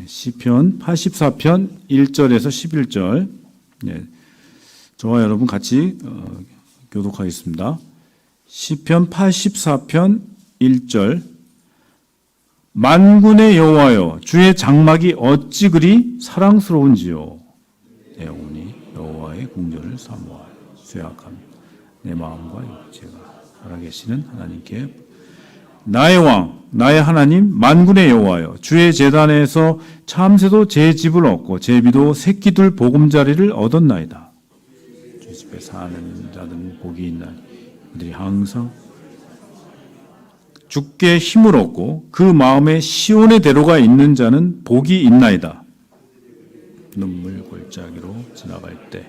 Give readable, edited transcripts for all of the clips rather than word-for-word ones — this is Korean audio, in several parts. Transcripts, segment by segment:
시편 84편 1절에서 11절. 저와 여러분 같이 교독하겠습니다. 시편 84편 1절. 만군의 여호와여, 주의 장막이 어찌 그리 사랑스러운지요. 내 영혼이 여호와의 궁전을 사모하여 쇠약함 내 마음과 육체가 살아계시는 하나님께 나의 왕 나의 하나님 만군의 여호와여, 주의 제단에서 참새도 제 집을 얻고 제비도 새끼들 보금자리를 얻었나이다. 주 집에 사는 자들은 복이 있나니 그들이 항상 주께 힘을 얻고 그 마음에 시온의 대로가 있는 자는 복이 있나이다. 눈물 골짜기로 지나갈 때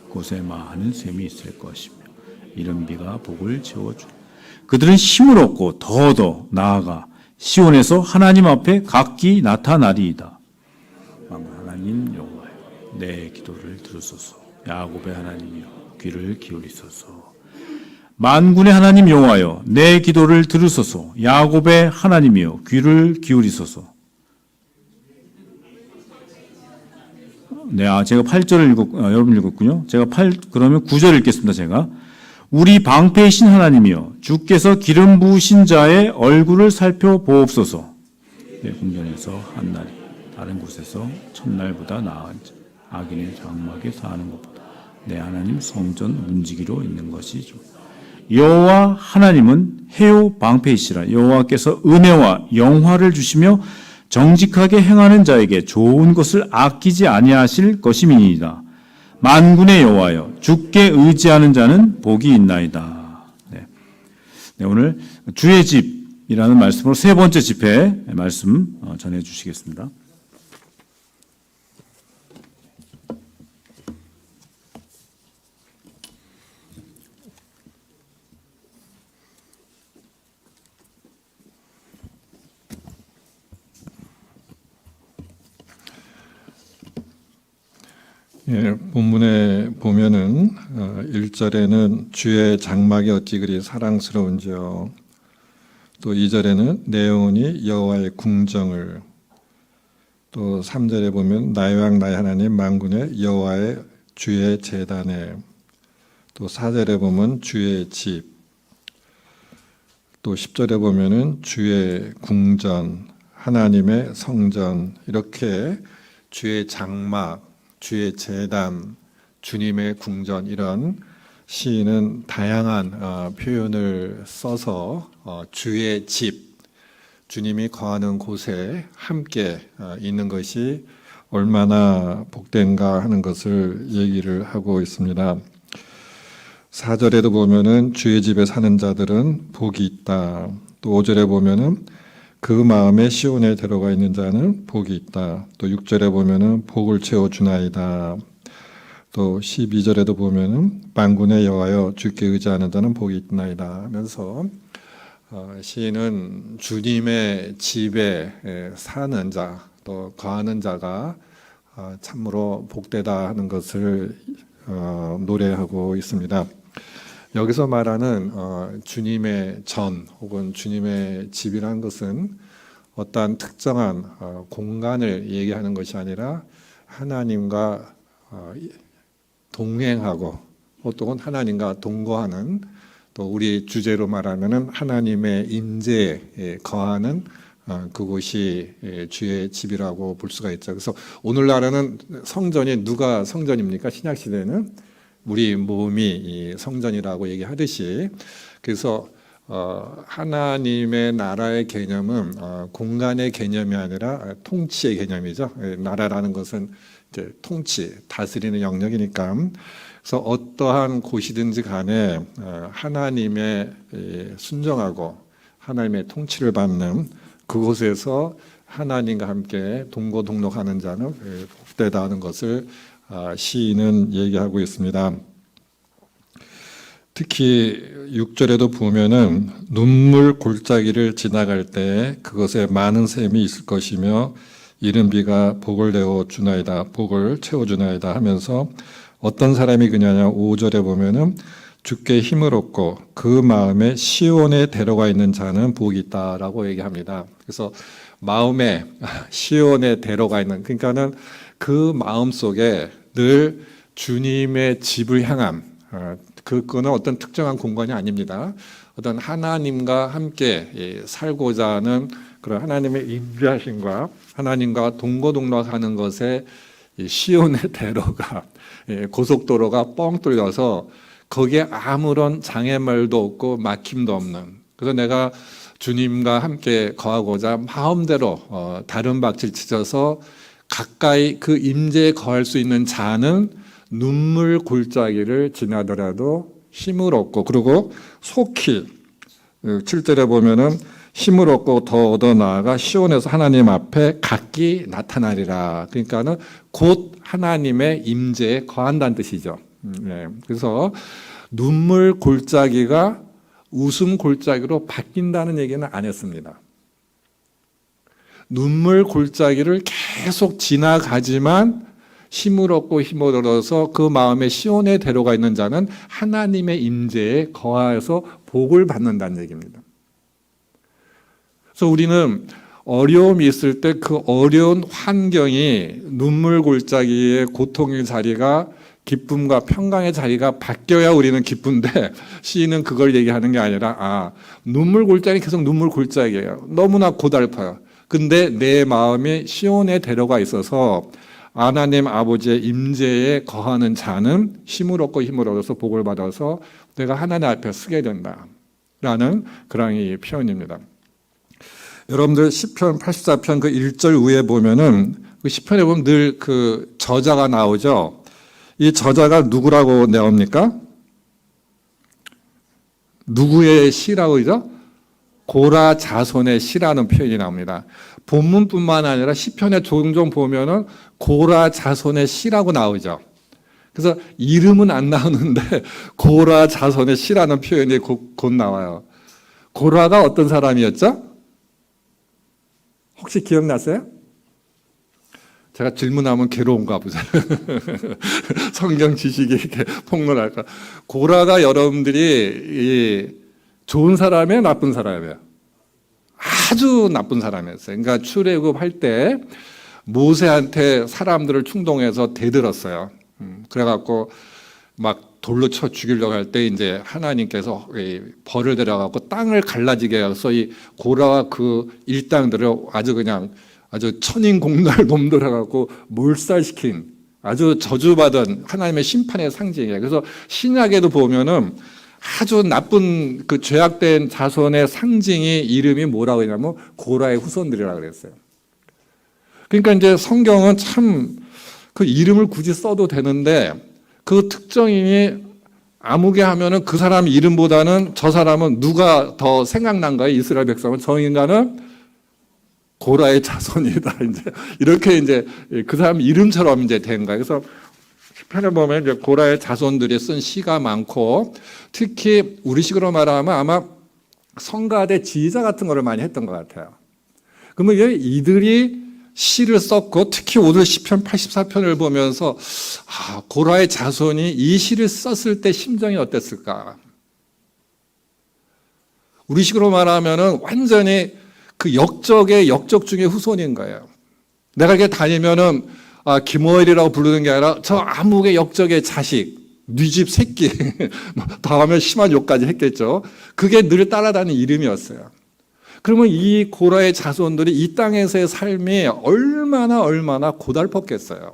곳에 많은 샘이 있을 것이며 이른 비가 복을 채워주리라. 그들은 힘을 얻고 더 나아가 시온에서 하나님 앞에 각기 나타나리이다. 하나님 여호와여, 내 기도를 들으소서. 야곱의 하나님이여, 귀를 기울이소서. 만군의 하나님 여호와여, 내 기도를 들으소서. 야곱의 하나님이여, 귀를 기울이소서. 제가 8절을 여러분 읽었군요. 그러면 9절 읽겠습니다. 제가. 우리 방패이신 하나님이여, 주께서 기름 부으신 자의 얼굴을 살펴보옵소서. 내 궁전에서 한 날이 다른 곳에서 첫날보다 나은 자, 악인의 장막에 사는 것보다 내 하나님 성전 문지기로 있는 것이죠. 여호와 하나님은 해요 방패이시라. 여호와께서 은혜와 영화를 주시며 정직하게 행하는 자에게 좋은 것을 아끼지 아니하실 것임이니이다. 만군의 여호와여, 주께 의지하는 자는 복이 있나이다. 오늘 주의 집이라는 말씀으로 세 번째 집회 말씀 전해 주시겠습니다. 본문에 보면은 1절에는 주의 장막이 어찌 그리 사랑스러운지요. 또 2절에는 내 영혼이 여호와의 궁정을, 또 3절에 보면 나의 왕 나의 하나님 만군의 여호와의 주의 제단에, 또 4절에 보면 주의 집, 또 10절에 보면은 주의 궁전, 하나님의 성전, 이렇게 주의 장막, 주의 제단, 주님의 궁전, 이런 시인은 다양한 표현을 써서 주의 집, 주님이 거하는 곳에 함께 있는 것이 얼마나 복된가 하는 것을 얘기를 하고 있습니다. 4절에도 보면은 주의 집에 사는 자들은 복이 있다. 또 5절에 보면은 그 마음에 시온에 들어가 있는 자는 복이 있다. 또 6절에 보면은 복을 채워주나이다. 또 12절에도 보면은 만군의 여호와여, 주께 의지하는 자는 복이 있나이다 하면서 시인은 주님의 집에 사는 자, 또 거하는 자가 참으로 복되다 하는 것을 노래하고 있습니다. 여기서 말하는 주님의 전 혹은 주님의 집이라는 것은 어떠한 특정한 공간을 얘기하는 것이 아니라 하나님과 동행하고 또는 하나님과 동거하는, 또 우리 주제로 말하면은 하나님의 임재에 거하는 그곳이 주의 집이라고 볼 수가 있죠. 그래서 오늘날에는 성전이 누가 성전입니까? 신약 시대는 우리 몸이 성전이라고 얘기하듯이, 그래서 하나님의 나라의 개념은 공간의 개념이 아니라 통치의 개념이죠. 나라라는 것은 이제 통치, 다스리는 영역이니까. 그래서 어떠한 곳이든지 간에 하나님의 순종하고 하나님의 통치를 받는 그곳에서 하나님과 함께 동거동록하는 자는 복되다 하는 것을 시인은 얘기하고 있습니다. 특히 6절에도 보면은 눈물 골짜기를 지나갈 때 그것에 많은 샘이 있을 것이며 이른 비가 복을 내어 주나이다, 복을 채워 주나이다 하면서 어떤 사람이 그냐냐. 5절에 보면은 주께 힘을 얻고 그 마음에 시온에 데려가 있는 자는 복이 있다라고 얘기합니다. 그래서 마음에 시온에 데려가 있는, 그러니까는 그 마음 속에 늘 주님의 집을 향함, 그거는 어떤 특정한 공간이 아닙니다. 어떤 하나님과 함께 살고자 하는 그런 하나님의 임재하심과 하나님과 동거동락하는 것에 시온에 데려가, 고속도로가 뻥 뚫려서 거기에 아무런 장애물도 없고 막힘도 없는, 그래서 내가 주님과 함께 거하고자 마음대로 다른 밭을 치셔서 가까이 그 임재에 거할 수 있는 자는 눈물 골짜기를 지나더라도 힘을 얻고, 그리고 속히 7절에 보면은 힘을 얻고 더 얻어 나아가 시온에서 하나님 앞에 각기 나타나리라. 그러니까는 곧 하나님의 임재에 거한다는 뜻이죠. 그래서 눈물 골짜기가 웃음 골짜기로 바뀐다는 얘기는 안 했습니다. 눈물 골짜기를 계속 지나가지만 힘을 얻고 힘을 얻어서 그 마음에 시온에 데려가 있는 자는 하나님의 임재에 거하여서 복을 받는다는 얘기입니다. 그래서 우리는 어려움이 있을 때 그 어려운 환경이 눈물 골짜기의 고통의 자리가 기쁨과 평강의 자리가 바뀌어야 우리는 기쁜데, 시인은 그걸 얘기하는 게 아니라 눈물 골짜기 계속 눈물 골짜기예요. 너무나 고달파요. 근데 내 마음이 시온에 데려가 있어서 하나님 아버지의 임재에 거하는 자는 힘을 얻고 힘을 얻어서 복을 받아서 내가 하나님 앞에 서게 된다라는 그런 이 표현입니다. 여러분들 시편 84편 그 1절 위에 보면은 그 시편에 보면 늘 그 저자가 나오죠. 이 저자가 누구라고 나옵니까? 누구의 시라고 그러죠? 고라 자손의 시라는 표현이 나옵니다. 본문뿐만 아니라 시편에 종종 보면은 고라 자손의 시라고 나오죠. 그래서 이름은 안 나오는데 고라 자손의 시라는 표현이 곧 나와요. 고라가 어떤 사람이었죠? 혹시 기억나세요? 제가 질문하면 괴로운가 보세요. 성경 지식이 이렇게 폭로할까. 고라가 여러분들이 좋은 사람이에요, 나쁜 사람이에요? 아주 나쁜 사람이었어요. 그러니까 출애굽할 때 모세한테 사람들을 충동해서 대들었어요. 그래갖고 막 돌로 쳐 죽이려고 할 때 이제 하나님께서 벌을 내려갖고 땅을 갈라지게 해서 이 고라와 그 일당들을 아주 천인공날 놈들 해갖고 몰살시킨 아주 저주받은 하나님의 심판의 상징이에요. 그래서 신약에도 보면은 아주 나쁜 그 죄악된 자손의 상징이 이름이 뭐라고 하냐면 고라의 후손들이라고 그랬어요. 그러니까 이제 성경은 참 그 이름을 굳이 써도 되는데 그 특정인이 아무개 하면은 그 사람 이름보다는 저 사람은 누가 더 생각난가요? 이스라엘 백성은 저 인간은 고라의 자손이다. 이제 이렇게 이제 그 사람 이름처럼 이제 된 거예요. 그래서 시편에 보면 이제 고라의 자손들이 쓴 시가 많고 특히 우리식으로 말하면 아마 성가대 지휘자 같은 거를 많이 했던 것 같아요. 그러면 이들이 시를 썼고 특히 오늘 시편 84편을 보면서 고라의 자손이 이 시를 썼을 때 심정이 어땠을까? 우리식으로 말하면은 완전히 그 역적의 역적 중에 후손인 거예요. 내가 이렇게 다니면은 김호일이라고 부르는 게 아니라 저 아무개 역적의 자식, 네 집 새끼, 다음에 심한 욕까지 했겠죠. 그게 늘 따라다니는 이름이었어요. 그러면 이 고라의 자손들이 이 땅에서의 삶이 얼마나 고달팠겠어요.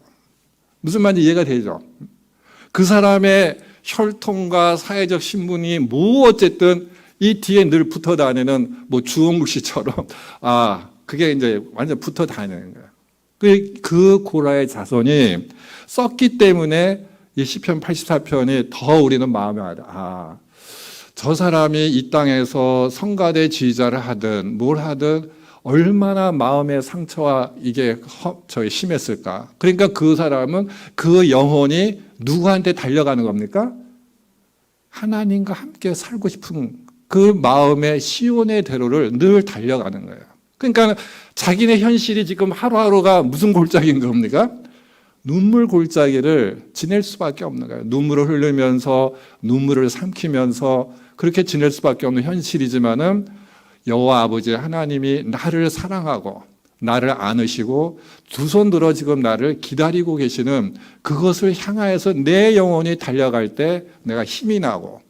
무슨 말인지 이해가 되죠? 그 사람의 혈통과 사회적 신분이 뭐 어쨌든 이 뒤에 늘 붙어 다니는 뭐 주홍국 씨처럼 그게 이제 완전 붙어 다니는 거예요. 그 고라의 자손이 썼기 때문에 이 시편 84편이 더 우리는 마음에 와요. 저 사람이 이 땅에서 성가대 지휘자를 하든 뭘 하든 얼마나 마음의 상처와 이게 심했을까. 그러니까 그 사람은 그 영혼이 누구한테 달려가는 겁니까? 하나님과 함께 살고 싶은 그 마음의 시온의 대로를 늘 달려가는 거예요. 그러니까 자기네 현실이 지금 하루하루가 무슨 골짜기인 겁니까? 눈물 골짜기를 지낼 수밖에 없는 거예요. 눈물을 흘리면서 눈물을 삼키면서 그렇게 지낼 수밖에 없는 현실이지만은 여호와 아버지 하나님이 나를 사랑하고 나를 안으시고 두 손 들어 지금 나를 기다리고 계시는 그것을 향하여서 내 영혼이 달려갈 때 내가 힘이 나고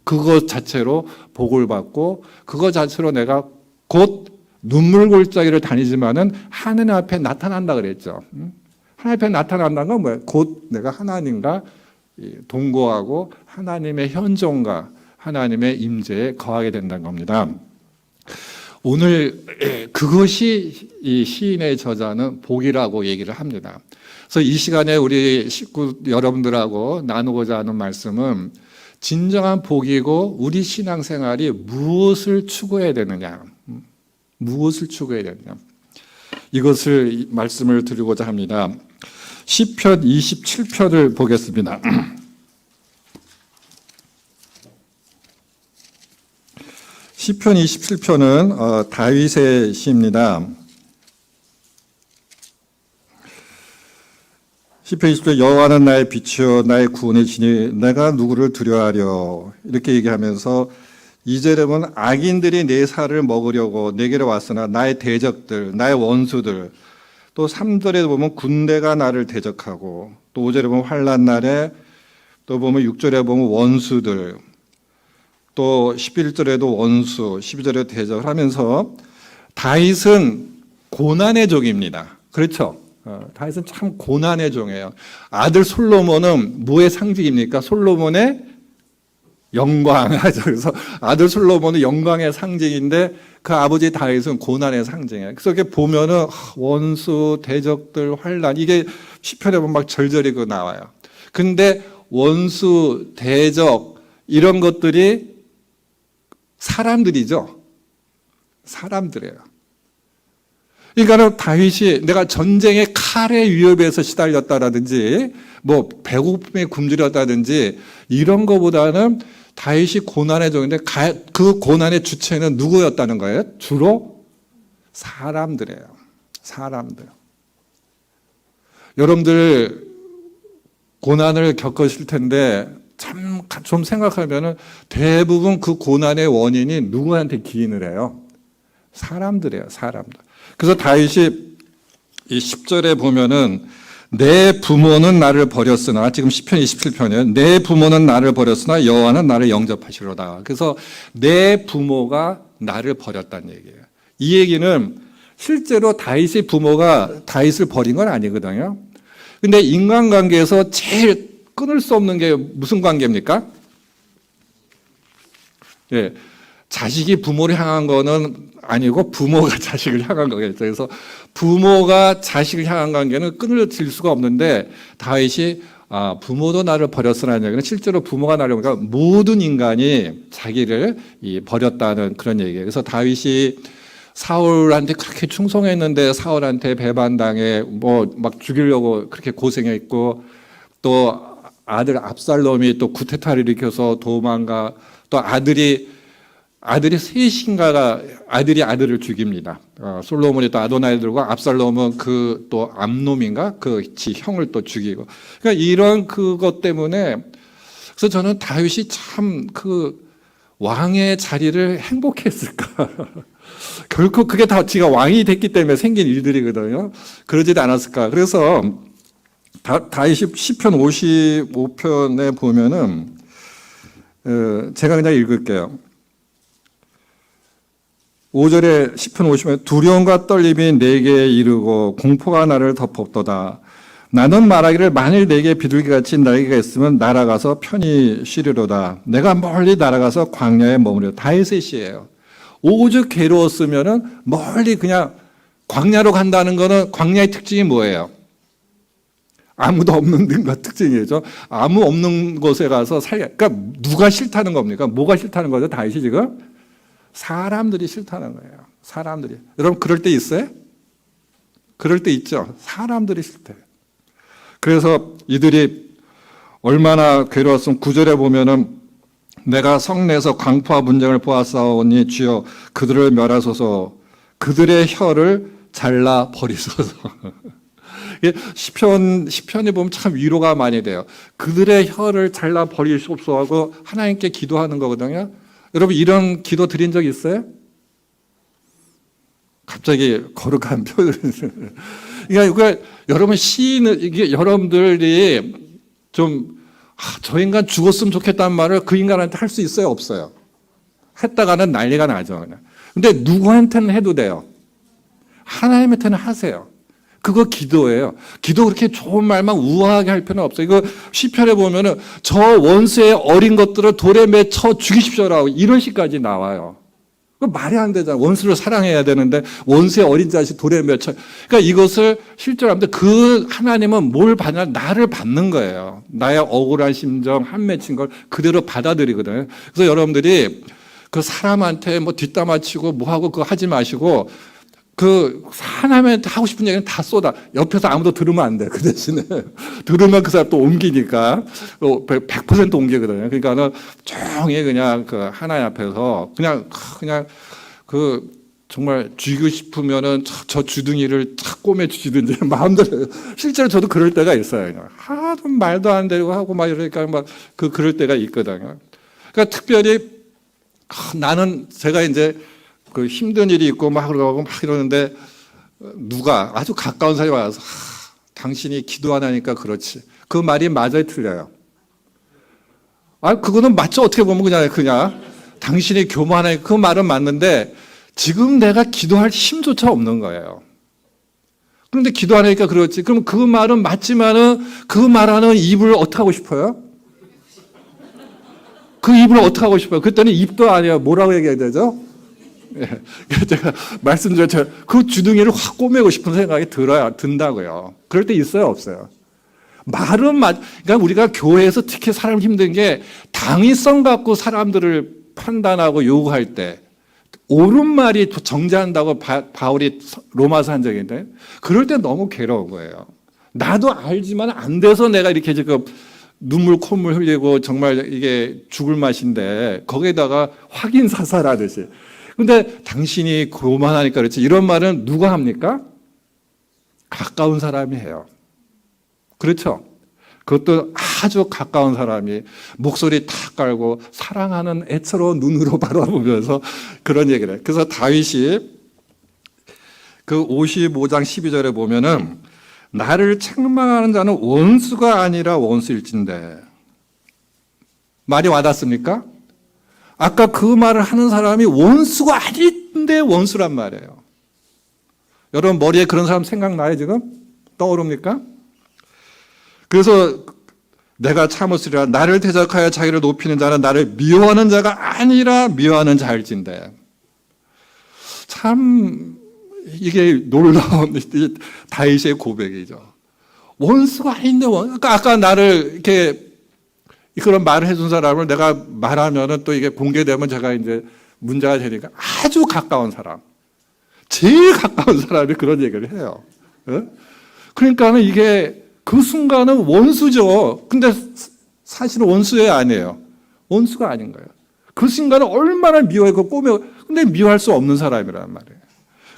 그것 자체로 복을 받고 그것 자체로 내가 곧 눈물 골짜기를 다니지만은 하나님 앞에 나타난다 그랬죠. 하나님 앞에 나타난다는 건 뭐예요? 곧 내가 하나님과 동거하고 하나님의 현존과 하나님의 임재에 거하게 된다는 겁니다. 오늘 그것이 이 시인의 저자는 복이라고 얘기를 합니다. 그래서 이 시간에 우리 식구 여러분들하고 나누고자 하는 말씀은 진정한 복이고 우리 신앙생활이 무엇을 추구해야 되느냐, 무엇을 추구해야 되느냐, 이것을 말씀을 드리고자 합니다. 시편 27편을 보겠습니다. 시편 27편은 다윗의 시입니다. 시편 27편 여호와는 나의 빛이요 나의 구원의 진이 내가 누구를 두려워하려 이렇게 얘기하면서 2절에 보면 악인들이 내 살을 먹으려고 내게로 왔으나 나의 대적들 나의 원수들, 또 3절에 보면 군대가 나를 대적하고, 또 5절에 보면 환난 날에, 또 보면 6절에 보면 원수들, 또 11절에도 원수, 12절에 대적을 하면서 다윗은 고난의 종입니다. 그렇죠? 다윗은 참 고난의 종이에요. 아들 솔로몬은 뭐의 상징입니까? 솔로몬의 영광. 그래서 아들 솔로몬은 영광의 상징인데 그 아버지 다윗은 고난의 상징이에요. 그래서 이렇게 보면은 원수, 대적들, 환난, 이게 시편에 보면 막 절절히 그 나와요. 근데 원수, 대적 이런 것들이 사람들이죠. 사람들이에요. 그러니까 다윗이 내가 전쟁의 칼의 위협에서 시달렸다라든지 뭐 배고픔에 굶주렸다든지 이런 거보다는 다윗이 고난의 종인데 그 고난의 주체는 누구였다는 거예요? 주로 사람들이에요. 사람들. 여러분들 고난을 겪으실 텐데 참 좀 생각하면은 대부분 그 고난의 원인이 누구한테 기인을 해요? 사람들이에요. 사람들. 그래서 다윗이 이 10절에 보면은 내 부모는 나를 버렸으나, 지금 시편 27편이에요. 내 부모는 나를 버렸으나 여호와는 나를 영접하시로다. 그래서 내 부모가 나를 버렸다는 얘기예요. 이 얘기는 실제로 다윗의 부모가 다윗을 버린 건 아니거든요. 근데 인간관계에서 제일 끊을 수 없는 게 무슨 관계입니까? 예. 자식이 부모를 향한 거는 아니고 부모가 자식을 향한 거겠죠. 그래서 부모가 자식을 향한 관계는 끊어질 수가 없는데 다윗이 부모도 나를 버렸으라는 얘기는 실제로 부모가 나를 버리니까 모든 인간이 자기를 버렸다는 그런 얘기예요. 그래서 다윗이 사울한테 그렇게 충성했는데 사울한테 배반당해 뭐 막 죽이려고 그렇게 고생했고, 또 아들 압살롬이 또 쿠데타를 일으켜서 도망가, 또 아들이 셋인가가 아들을 죽입니다. 솔로몬이 또 아도나이를 들고 압살롬은 그 또 암놈인가 그 지 형을 또 죽이고. 그러니까 이런 그것 때문에 그래서 저는 다윗이 참 그 왕의 자리를 행복했을까? 결코 그게 다 지가 왕이 됐기 때문에 생긴 일들이거든요. 그러지도 않았을까? 그래서 다윗이 시편 55편에 보면은 제가 그냥 읽을게요. 5절에 시편 50편에 두려움과 떨림이 내게 이르고 공포가 나를 덮었도다. 나는 말하기를 만일 내게 비둘기같이 날개가 있으면 날아가서 편히 쉬리로다. 내가 멀리 날아가서 광야에 머무려. 다윗의 시예요. 오죽 괴로웠으면은 멀리 그냥 광야로 간다는 거는 광야의 특징이 뭐예요? 아무도 없는 데가 특징이죠. 아무 없는 곳에 가서 그러니까 누가 싫다는 겁니까? 뭐가 싫다는 거죠? 다윗이 지금? 사람들이 싫다는 거예요. 사람들이. 여러분 그럴 때 있어요? 그럴 때 있죠. 사람들이 싫대요. 그래서 이들이 얼마나 괴로웠으면 9절에 보면은 내가 성내에서 광포와 분쟁을 보았사오니 주여 그들을 멸하소서, 그들의 혀를 잘라 버리소서. 시편에 보면 참 위로가 많이 돼요. 그들의 혀를 잘라 버리시옵소서 하고 하나님께 기도하는 거거든요. 여러분 이런 기도 드린 적 있어요? 갑자기 거룩한 표현을. 그러니까 여러분 이게 여러분들이 좀 저 인간 죽었으면 좋겠다는 말을 그 인간한테 할 수 있어요, 없어요? 했다가는 난리가 나죠. 그냥. 근데 누구한테는 해도 돼요. 하나님한테는 하세요. 그거 기도예요. 기도 그렇게 좋은 말만 우아하게 할 필요는 없어요. 이거 시편에 보면은 저 원수의 어린 것들을 돌에 맺혀 죽이십시오라고 이런 시까지 나와요. 그 말이 안 되잖아. 원수를 사랑해야 되는데 원수의 어린 자식 돌에 맺혀. 그러니까 이것을 실제로 하는데 그 하나님은 뭘 받냐? 나를 받는 거예요. 나의 억울한 심정, 한 맺힌 걸 그대로 받아들이거든요. 그래서 여러분들이 그 사람한테 뭐 뒷담화치고 뭐 하고 그거 하지 마시고 그 하나님한테 하고 싶은 얘기는 다 쏟아. 옆에서 아무도 들으면 안 돼. 그 대신에 들으면 그 사람 또 옮기니까 100% 옮기거든요. 그러니까는 조용히 그냥 그 하나님 앞에서 그냥 그 정말 죽이고 싶으면은 저 주둥이를 착 꼬매 주시든지 마음대로. 실제로 저도 그럴 때가 있어요. 그냥 하도 말도 안 되고 하고 막 이러니까 막 그럴 때가 있거든요. 그러니까 특별히 나는 제가 이제 그 힘든 일이 있고 막 그러고 막 이러는데 누가 아주 가까운 사람이 와서 당신이 기도 안 하니까 그렇지. 그 말이 맞아요, 틀려요? 그거는 맞죠. 어떻게 보면 그냥 당신이 교만하니까 그 말은 맞는데 지금 내가 기도할 힘조차 없는 거예요. 그런데 기도 안 하니까 그렇지. 그럼 그 말은 맞지만은 그 말하는 입을 어떻게 하고 싶어요? 그 입을 어떻게 하고 싶어요? 그때는 입도 아니야. 뭐라고 얘기해야 되죠? 예. 제가 말씀드렸죠. 그 주둥이를 확 꼬매고 싶은 생각이 든다고요. 그럴 때 있어요, 없어요? 말은 그러니까 우리가 교회에서 특히 사람 힘든 게 당위성 갖고 사람들을 판단하고 요구할 때 옳은 말이 정죄한다고 바울이 로마서 한 적이 있는데 그럴 때 너무 괴로운 거예요. 나도 알지만 안 돼서 내가 이렇게 지금 눈물 콧물 흘리고 정말 이게 죽을 맛인데 거기에다가 확인 사살하듯이. 근데 당신이 교만하니까 그렇지. 이런 말은 누가 합니까? 가까운 사람이 해요. 그렇죠? 그것도 아주 가까운 사람이 목소리 탁 깔고 사랑하는 애처로운 눈으로 바라보면서 그런 얘기를 해요. 그래서 다윗이 그 55장 12절에 보면은 나를 책망하는 자는 원수가 아니라 원수일진데. 말이 와닿습니까? 아까 그 말을 하는 사람이 원수가 아닌데 원수란 말이에요. 여러분 머리에 그런 사람 생각나요 지금? 떠오릅니까? 그래서 내가 참으시리라. 나를 대적하여 자기를 높이는 자는 나를 미워하는 자가 아니라 미워하는 자일진데. 참 이게 놀라운 다윗의 고백이죠. 원수가 아닌데 아까 나를 이렇게 그런 말을 해준 사람을 내가 말하면은 또 이게 공개되면 제가 이제 문제가 되니까 아주 가까운 사람, 제일 가까운 사람이 그런 얘기를 해요. 그러니까는 이게 그 순간은 원수죠. 근데 사실은 원수의 아니에요. 원수가 아닌 거예요. 그 순간은 얼마나 미워하고 근데 미워할 수 없는 사람이란 말이에요.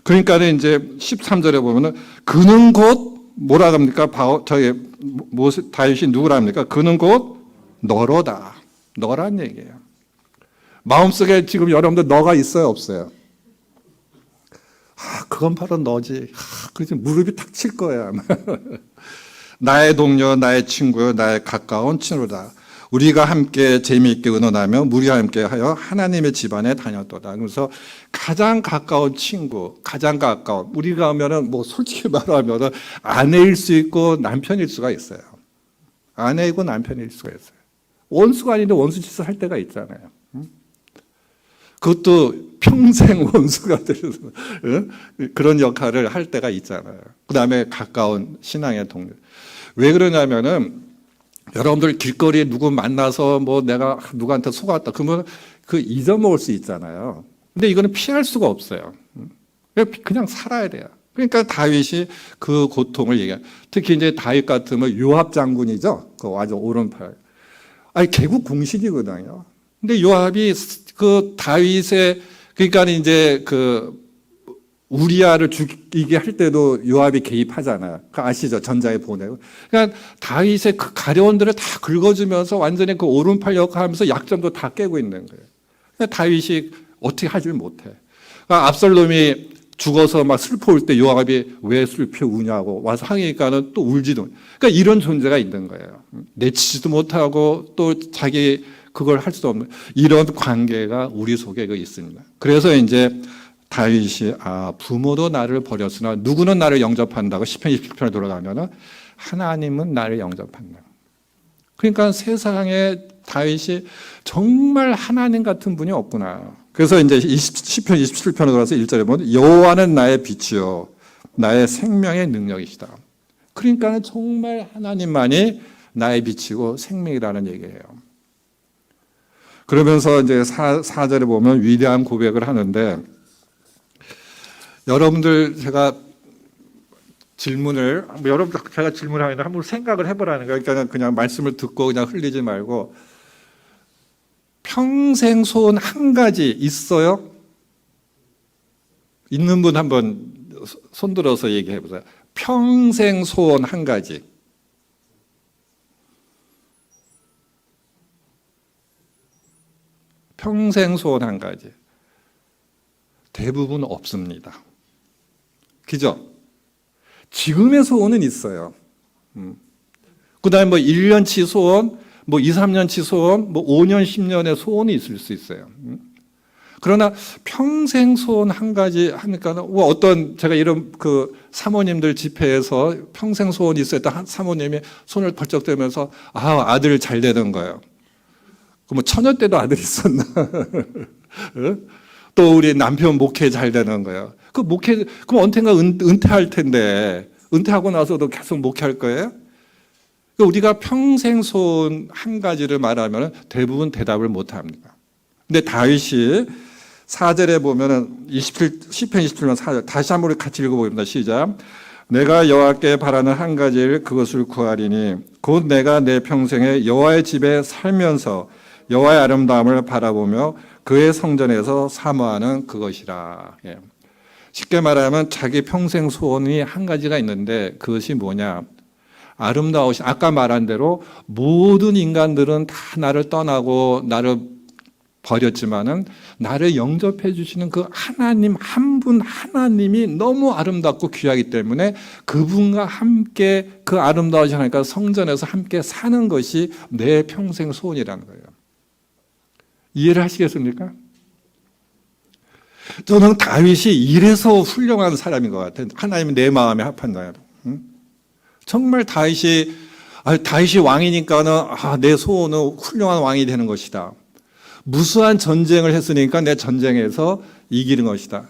그러니까는 이제 13절에 보면은 그는 곧 뭐라 합니까? 다윗이 누구랍니까? 그는 곧 너로다. 너란 얘기예요. 마음속에 지금 여러분들 너가 있어요, 없어요? 그건 바로 너지. 그래서 무릎이 탁 칠 거야. 나의 동료, 나의 친구, 나의 가까운 친구다. 우리가 함께 재미있게 의논하며 무리와 함께 하여 하나님의 집안에 다녔도다. 그래서 가장 가까운 친구, 가장 가까운 우리가 하면은 뭐 솔직히 말하면은 아내일 수 있고 남편일 수가 있어요. 아내이고 남편일 수가 있어요. 원수가 아닌데 원수 짓을 할 때가 있잖아요. 그것도 평생 원수가 되는 그런 역할을 할 때가 있잖아요. 그 다음에 가까운 신앙의 동료. 왜 그러냐면은 여러분들 길거리에 누구 만나서 뭐 내가 누구한테 속았다 그러면 그 잊어먹을 수 있잖아요. 근데 이거는 피할 수가 없어요. 그냥 살아야 돼요. 그러니까 다윗이 그 고통을 얘기해요. 특히 이제 다윗 같으면 요압 장군이죠. 그 아주 오른팔. 개국 공신이거든요. 근데 요압이 그 다윗의 그러니까 이제 그 우리아를 죽이게 할 때도 요압이 개입하잖아요. 그 아시죠? 전장에 보내고. 그러니까 다윗의 그 가려운들을 다 긁어주면서 완전히 그 오른팔 역할하면서 약점도 다 깨고 있는 거예요. 그러니까 다윗이 어떻게 하질 못해. 그러니까 압살롬이 죽어서 막 슬퍼올 때 요압이 왜 슬퍼 우냐고 와서 항의니까는 또 울지도. 그러니까 이런 존재가 있는 거예요. 내치지도 못하고 또 자기 그걸 할 수 없는 이런 관계가 우리 속에 있습니다. 그래서 이제 다윗이 부모도 나를 버렸으나 누구는 나를 영접한다고 시편 27편에 돌아가면은 하나님은 나를 영접한다. 그러니까 세상에 다윗이 정말 하나님 같은 분이 없구나. 그래서 이제 시편 27편에 돌아서 1절에 보면 여호와는 나의 빛이요 나의 생명의 능력이시다. 그러니까 정말 하나님만이 나의 빛이고 생명이라는 얘기예요. 그러면서 이제 4절에 보면 위대한 고백을 하는데 여러분들 제가 질문을 여러분들 제가 질문하는데 한번 생각을 해보라는 거예요. 그러니까 그냥 말씀을 듣고 그냥 흘리지 말고 평생 소원 한 가지 있어요? 있는 분 한번 손들어서 얘기해 보세요. 평생 소원 한 가지. 평생 소원 한 가지. 대부분 없습니다. 그죠? 지금의 소원은 있어요. 그 다음에 뭐 1년치 소원, 뭐 2, 3년치 소원, 뭐 5년, 10년의 소원이 있을 수 있어요. 그러나 평생 소원 한 가지 하니까 어떤 제가 이런 그 사모님들 집회에서 평생 소원이 있었던 한 사모님이 손을 벌쩍 들면서 아들 잘 되는 거예요. 그럼 뭐 처녀 때도 아들 있었나? 또 우리 남편 목회 잘 되는 거예요. 그 목회 그럼 언젠가 은퇴할 텐데 은퇴하고 나서도 계속 목회할 거예요? 우리가 평생 소원 한 가지를 말하면 대부분 대답을 못 합니다. 근데 다윗이 4절에 보면은 10편 27편 4절 다시 한번 우리 같이 읽어보겠습니다. 시작. 내가 여호와께 바라는 한 가지를 그것을 구하리니 곧 내가 내 평생에 여호와의 집에 살면서 여호와의 아름다움을 바라보며 그의 성전에서 사모하는 그것이라. 예. 쉽게 말하면 자기 평생 소원이 한 가지가 있는데 그것이 뭐냐? 아름다우신 아까 말한 대로 모든 인간들은 다 나를 떠나고 나를 버렸지만은 나를 영접해 주시는 그 하나님 한 분 하나님이 너무 아름답고 귀하기 때문에 그분과 함께 그 아름다우신 하니까 성전에서 함께 사는 것이 내 평생 소원이라는 거예요. 이해를 하시겠습니까? 저는 다윗이 이래서 훌륭한 사람인 것 같아요. 하나님이 내 마음에 합한 거예요. 정말 다윗이 왕이니까는 내 소원은 훌륭한 왕이 되는 것이다. 무수한 전쟁을 했으니까 내 전쟁에서 이기는 것이다.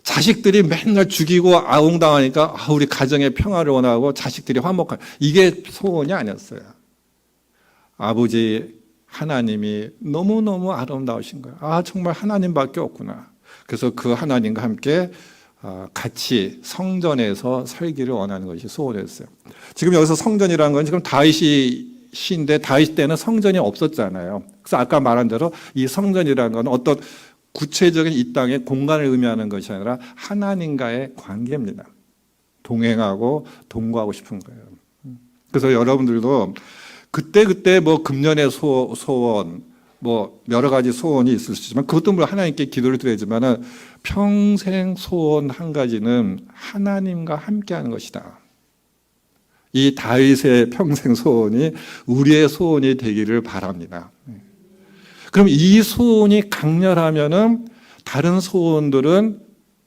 자식들이 맨날 죽이고 아웅당하니까 우리 가정의 평화를 원하고 자식들이 화목한 이게 소원이 아니었어요. 아버지 하나님이 너무너무 아름다우신 거예요. 정말 하나님밖에 없구나. 그래서 그 하나님과 함께 같이 성전에서 살기를 원하는 것이 소원이었어요. 지금 여기서 성전이라는 건 지금 다윗이 시인데 다윗 때는 성전이 없었잖아요. 그래서 아까 말한 대로 이 성전이라는 건 어떤 구체적인 이 땅의 공간을 의미하는 것이 아니라 하나님과의 관계입니다. 동행하고 동거하고 싶은 거예요. 그래서 여러분들도 그때 뭐 금년의 소원, 뭐 여러 가지 소원이 있을 수 있지만 그것도 물론 하나님께 기도를 드려야지만은 평생 소원 한 가지는 하나님과 함께하는 것이다. 이 다윗의 평생 소원이 우리의 소원이 되기를 바랍니다. 그럼 이 소원이 강렬하면은 다른 소원들은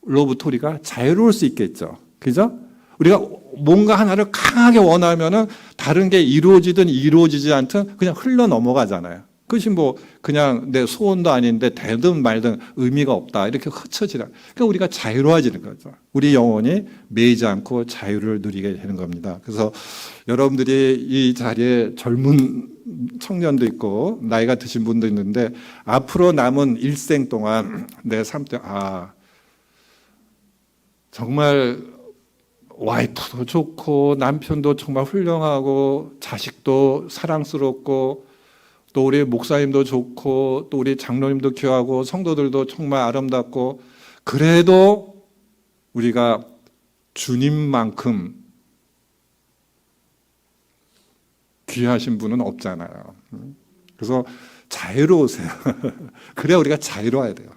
로부터 우리가 자유로울 수 있겠죠. 그죠? 우리가 뭔가 하나를 강하게 원하면은 다른 게 이루어지든 이루어지지 않든 그냥 흘러 넘어가잖아요. 그것이 뭐 그냥 내 소원도 아닌데 되든 말든 의미가 없다. 이렇게 흩어지라. 그러니까 우리가 자유로워지는 거죠. 우리 영혼이 매이지 않고 자유를 누리게 되는 겁니다. 그래서 여러분들이 이 자리에 젊은 청년도 있고 나이가 드신 분도 있는데 앞으로 남은 일생 동안 내 삶 때 정말 와이프도 좋고 남편도 정말 훌륭하고 자식도 사랑스럽고 또 우리 목사님도 좋고 또 우리 장로님도 귀하고 성도들도 정말 아름답고 그래도 우리가 주님만큼 귀하신 분은 없잖아요. 그래서 자유로우세요. 그래야 우리가 자유로워야 돼요.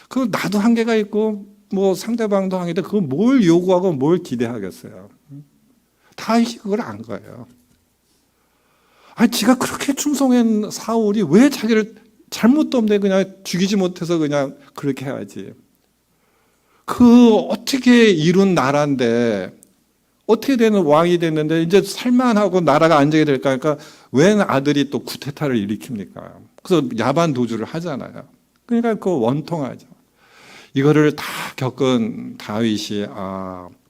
그 나도 한계가 있고 뭐 상대방도 한계인데 그걸 뭘 요구하고 뭘 기대하겠어요. 다윗이 그걸 안 거예요. 아니 지가 그렇게 충성한 사울이 왜 자기를 잘못도 없는데 그냥 죽이지 못해서 그냥 그렇게 해야지. 그 어떻게 이룬 나라인데 어떻게 되는 왕이 됐는데 이제 살만하고 나라가 안정이 될까 하니까 왜 아들이 또 쿠데타를 일으킵니까? 그래서 야반 도주를 하잖아요. 그러니까 그 원통하죠. 이거를 다 겪은 다윗이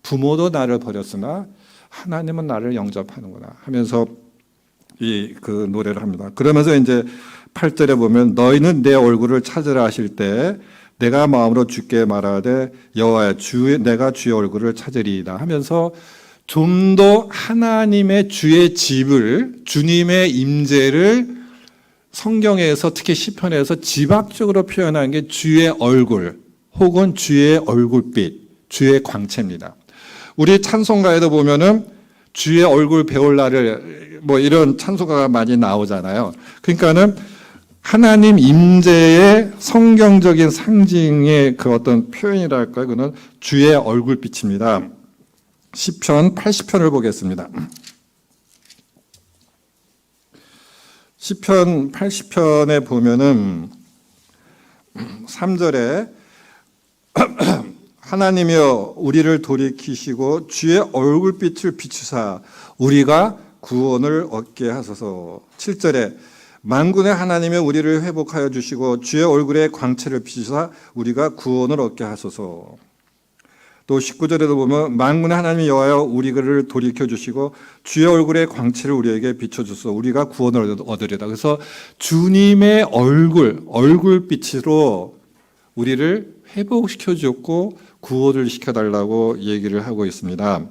부모도 나를 버렸으나 하나님은 나를 영접하는구나 하면서 그 노래를 합니다. 그러면서 이제 8절에 보면 너희는 내 얼굴을 찾으라 하실 때 내가 마음으로 주께 말하되 여호와여 내가 주의 얼굴을 찾으리이다 하면서 좀 더 하나님의 주의 집을 주님의 임재를 성경에서 특히 시편에서 지박적으로 표현한 게 주의 얼굴 혹은 주의 얼굴빛, 주의 광채입니다. 우리 찬송가에도 보면은 주의 얼굴 배울 날을 뭐 이런 찬송가가 많이 나오잖아요. 그러니까는 하나님 임재의 성경적인 상징의 그 어떤 표현이랄까요? 그는 주의 얼굴빛입니다. 시편 80편을 보겠습니다. 시편 80편에 보면은 3절에 하나님이여 우리를 돌이키시고 주의 얼굴빛을 비추사 우리가 구원을 얻게 하소서. 7절에 만군의 하나님이 우리를 회복하여 주시고 주의 얼굴에 광채를 비추사 우리가 구원을 얻게 하소서. 또 19절에도 보면 만군의 하나님 여호와여 우리를 돌이켜 주시고 주의 얼굴에 광채를 우리에게 비춰 주소서 우리가 구원을 얻으리다. 그래서 주님의 얼굴빛으로 우리를 회복시켜 줬고 구원을 시켜 달라고 얘기를 하고 있습니다.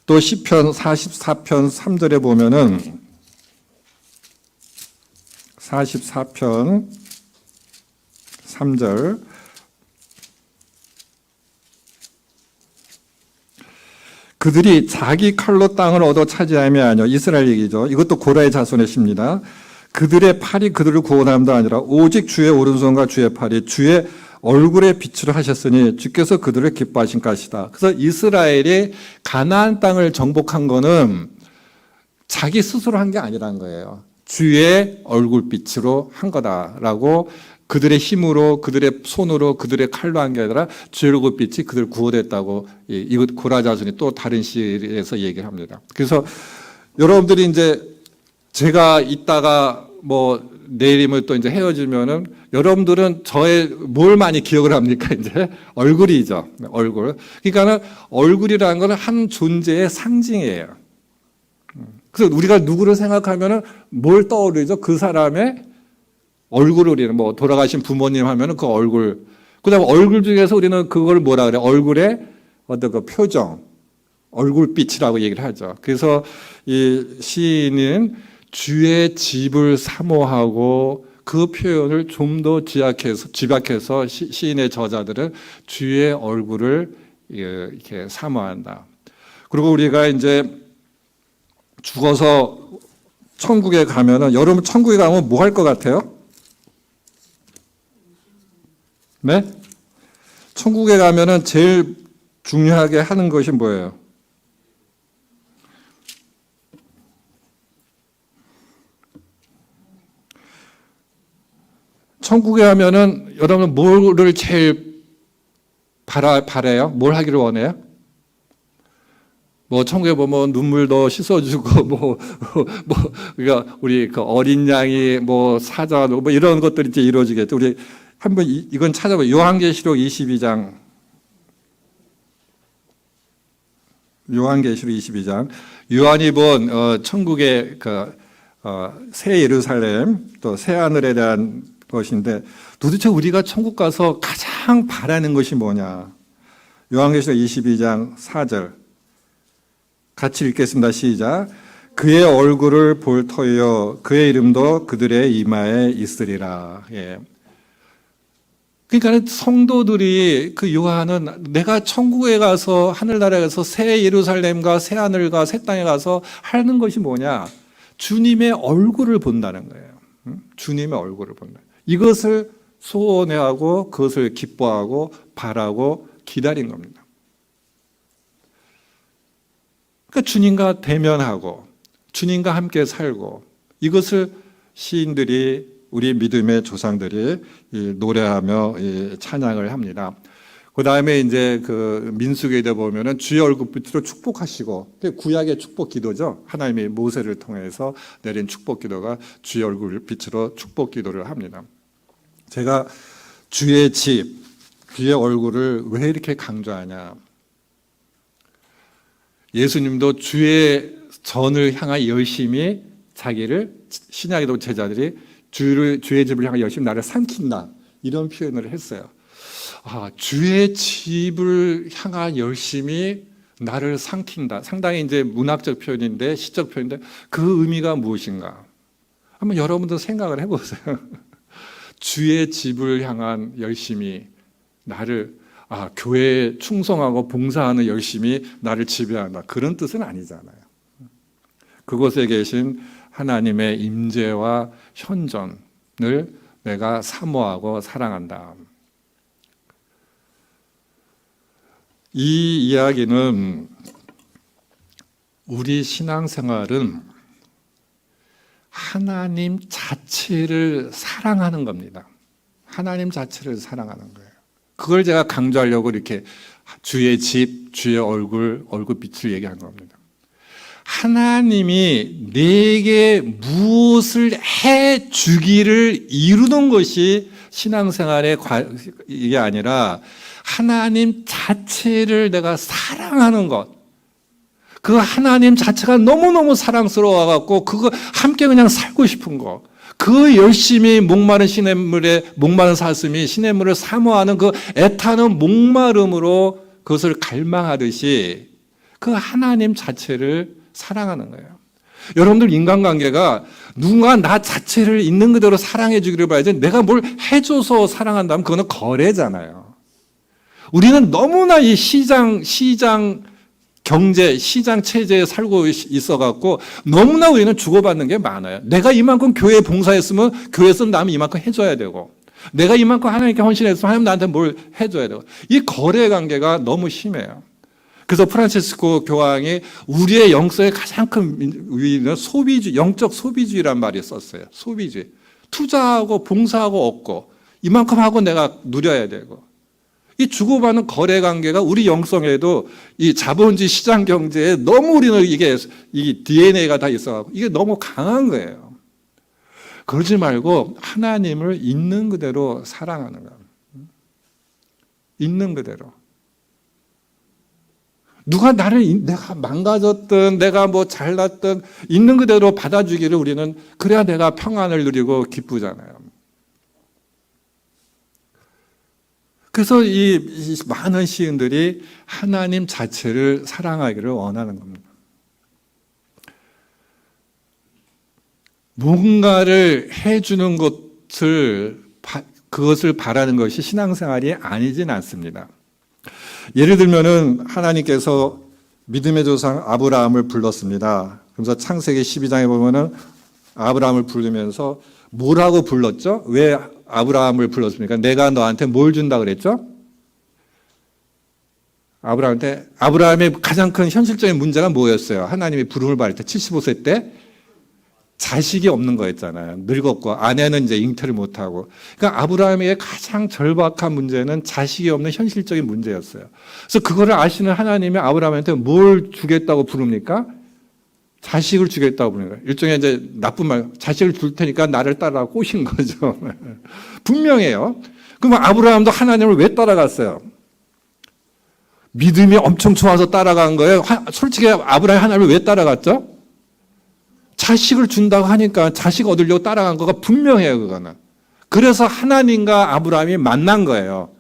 또 시편 44편 3절에 보면은 44편 3절 그들이 자기 칼로 땅을 얻어 차지하며 아니요 이스라엘 얘기죠. 이것도 고라의 자손의 시입니다. 그들의 팔이 그들을 구원함도 아니라 오직 주의 오른손과 주의 팔이 주의 얼굴에 빛을 하셨으니 주께서 그들을 기뻐하신 것이다. 그래서 이스라엘이 가나안 땅을 정복한 거는 자기 스스로 한 게 아니라는 거예요. 주의 얼굴빛으로 한 거다라고 그들의 힘으로 그들의 손으로 그들의 칼로 한 게 아니라 주의 얼굴빛이 그들을 구원했다고 이것 고라 자손이 또 다른 시에서 얘기를 합니다. 그래서 여러분들이 이제 제가 이따가 뭐 내일이면 또 이제 헤어지면은 여러분들은 저의 뭘 많이 기억을 합니까? 이제 얼굴이죠. 얼굴. 그러니까는 얼굴이라는 것은 한 존재의 상징이에요. 그래서 우리가 누구를 생각하면은 뭘 떠오르죠? 그 사람의 얼굴을 우리는 뭐 돌아가신 부모님 하면은 그 얼굴. 그다음에 얼굴 중에서 우리는 그걸 뭐라 그래? 얼굴의 어떤 그 표정, 얼굴빛이라고 얘기를 하죠. 그래서 이 시인은 주의 집을 사모하고 그 표현을 좀 더 집약해서 시인의 저자들은 주의 얼굴을 이렇게 사모한다. 그리고 우리가 이제 죽어서 천국에 가면은 여러분 천국에 가면 뭐 할 것 같아요? 네? 천국에 가면은 제일 중요하게 하는 것이 뭐예요? 천국에 가면은 여러분 뭐를 제일 바라요? 뭘 하기를 원해요? 뭐 천국에 보면 눈물도 씻어주고 그러니까 우리 그 어린 양이 뭐 사자 뭐 이런 것들이 이제 이루어지겠죠. 우리 한번 이건 찾아봐요. 요한계시록 22장. 요한계시록 22장. 요한이 본 천국의 새 예루살렘 또 새 하늘에 대한 것인데 도대체 우리가 천국 가서 가장 바라는 것이 뭐냐? 요한계시록 22장 4절. 같이 읽겠습니다. 시작. 그의 얼굴을 볼 터이요 그의 이름도 그들의 이마에 있으리라. 예. 그러니까 성도들이 그 요한은 내가 천국에 가서 하늘나라에 가서 새 예루살렘과 새 하늘과 새 땅에 가서 하는 것이 뭐냐? 주님의 얼굴을 본다는 거예요. 주님의 얼굴을 본다. 이것을 소원해하고 그것을 기뻐하고 바라고 기다린 겁니다. 그러니까 주님과 대면하고 주님과 함께 살고 이것을 시인들이 우리 믿음의 조상들이 노래하며 찬양을 합니다. 그 다음에 이제 그 민수기에 보면은 주의 얼굴빛으로 축복하시고, 구약의 축복 기도죠. 하나님이 모세를 통해서 내린 축복 기도가 주의 얼굴빛으로 축복 기도를 합니다. 제가 주의 집, 주의 얼굴을 왜 이렇게 강조하냐? 예수님도 주의 전을 향한 열심히 자기를 신약에도 제자들이 주의 집을 향한 열심히 나를 삼킨다 이런 표현을 했어요. 주의 집을 향한 열심히 나를 삼킨다. 상당히 이제 문학적 표현인데 시적 표현인데 그 의미가 무엇인가? 한번 여러분도 생각을 해보세요. 주의 집을 향한 열심히 나를 교회에 충성하고 봉사하는 열심히 나를 지배한다. 그런 뜻은 아니잖아요. 그곳에 계신 하나님의 임재와 현존을 내가 사모하고 사랑한다. 이 이야기는 우리 신앙생활은 하나님 자체를 사랑하는 겁니다. 하나님 자체를 사랑하는 거예요. 그걸 제가 강조하려고 이렇게 주의 집, 주의 얼굴빛을 얘기한 겁니다. 하나님이 내게 무엇을 해 주기를 이루는 것이 신앙생활의 이게 아니라 하나님 자체를 내가 사랑하는 것. 그 하나님 자체가 너무너무 사랑스러워갖고 그거 함께 그냥 살고 싶은 거. 그 열심히 목마른 목마른 사슴이 시냇물을 사모하는 그 애타는 목마름으로 그것을 갈망하듯이 그 하나님 자체를 사랑하는 거예요. 여러분들 인간관계가 누군가 나 자체를 있는 그대로 사랑해 주기를 봐야지 내가 뭘 해줘서 사랑한다면 그거는 거래잖아요. 우리는 너무나 이 시장 경제, 시장 체제에 살고 있어갖고 너무나 우리는 주고받는 게 많아요. 내가 이만큼 교회에 봉사했으면 교회에서 남이 이만큼 해줘야 되고 내가 이만큼 하나님께 헌신했으면 하나님 나한테 뭘 해줘야 되고 이 거래 관계가 너무 심해요. 그래서 프란치스코 교황이 우리의 영성의 가장 큰 위는 소비주의, 영적 소비주의란 말이 썼어요. 소비주의. 투자하고 봉사하고 얻고 이만큼 하고 내가 누려야 되고 이 주고받는 거래 관계가 우리 영성에도 이 자본주의 시장 경제에 너무 우리는 이 DNA가 다 있어가지고 이게 너무 강한 거예요. 그러지 말고 하나님을 있는 그대로 사랑하는 거예요. 있는 그대로. 누가 내가 망가졌든 내가 뭐 잘났든 있는 그대로 받아주기를 우리는 그래야 내가 평안을 누리고 기쁘잖아요. 그래서 이 많은 시인들이 하나님 자체를 사랑하기를 원하는 겁니다. 뭔가를 해주는 그것을 바라는 것이 신앙생활이 아니진 않습니다. 예를 들면은 하나님께서 믿음의 조상 아브라함을 불렀습니다. 그래서 창세기 12장에 보면은 아브라함을 부르면서 뭐라고 불렀죠? 왜 아브라함을 불렀습니까? 내가 너한테 뭘 준다 그랬죠? 아브라함의 가장 큰 현실적인 문제가 뭐였어요? 하나님이 부름을 받을 때 75세 때 자식이 없는 거였잖아요. 늙었고 아내는 이제 잉태를 못하고. 그러니까 아브라함의 가장 절박한 문제는 자식이 없는 현실적인 문제였어요. 그래서 그거를 아시는 하나님이 아브라함한테 뭘 주겠다고 부릅니까? 자식을 주겠다고 부르는 거예요. 일종의 이제 나쁜 말, 자식을 줄 테니까 나를 따라 꼬신 거죠. 분명해요. 그럼 아브라함도 하나님을 왜 따라갔어요? 믿음이 엄청 좋아서 따라간 거예요. 솔직히 아브라함이 하나님을 왜 따라갔죠? 자식을 준다고 하니까 자식 얻으려고 따라간 거가 분명해요, 그거는. 그래서 하나님과 아브라함이 만난 거예요.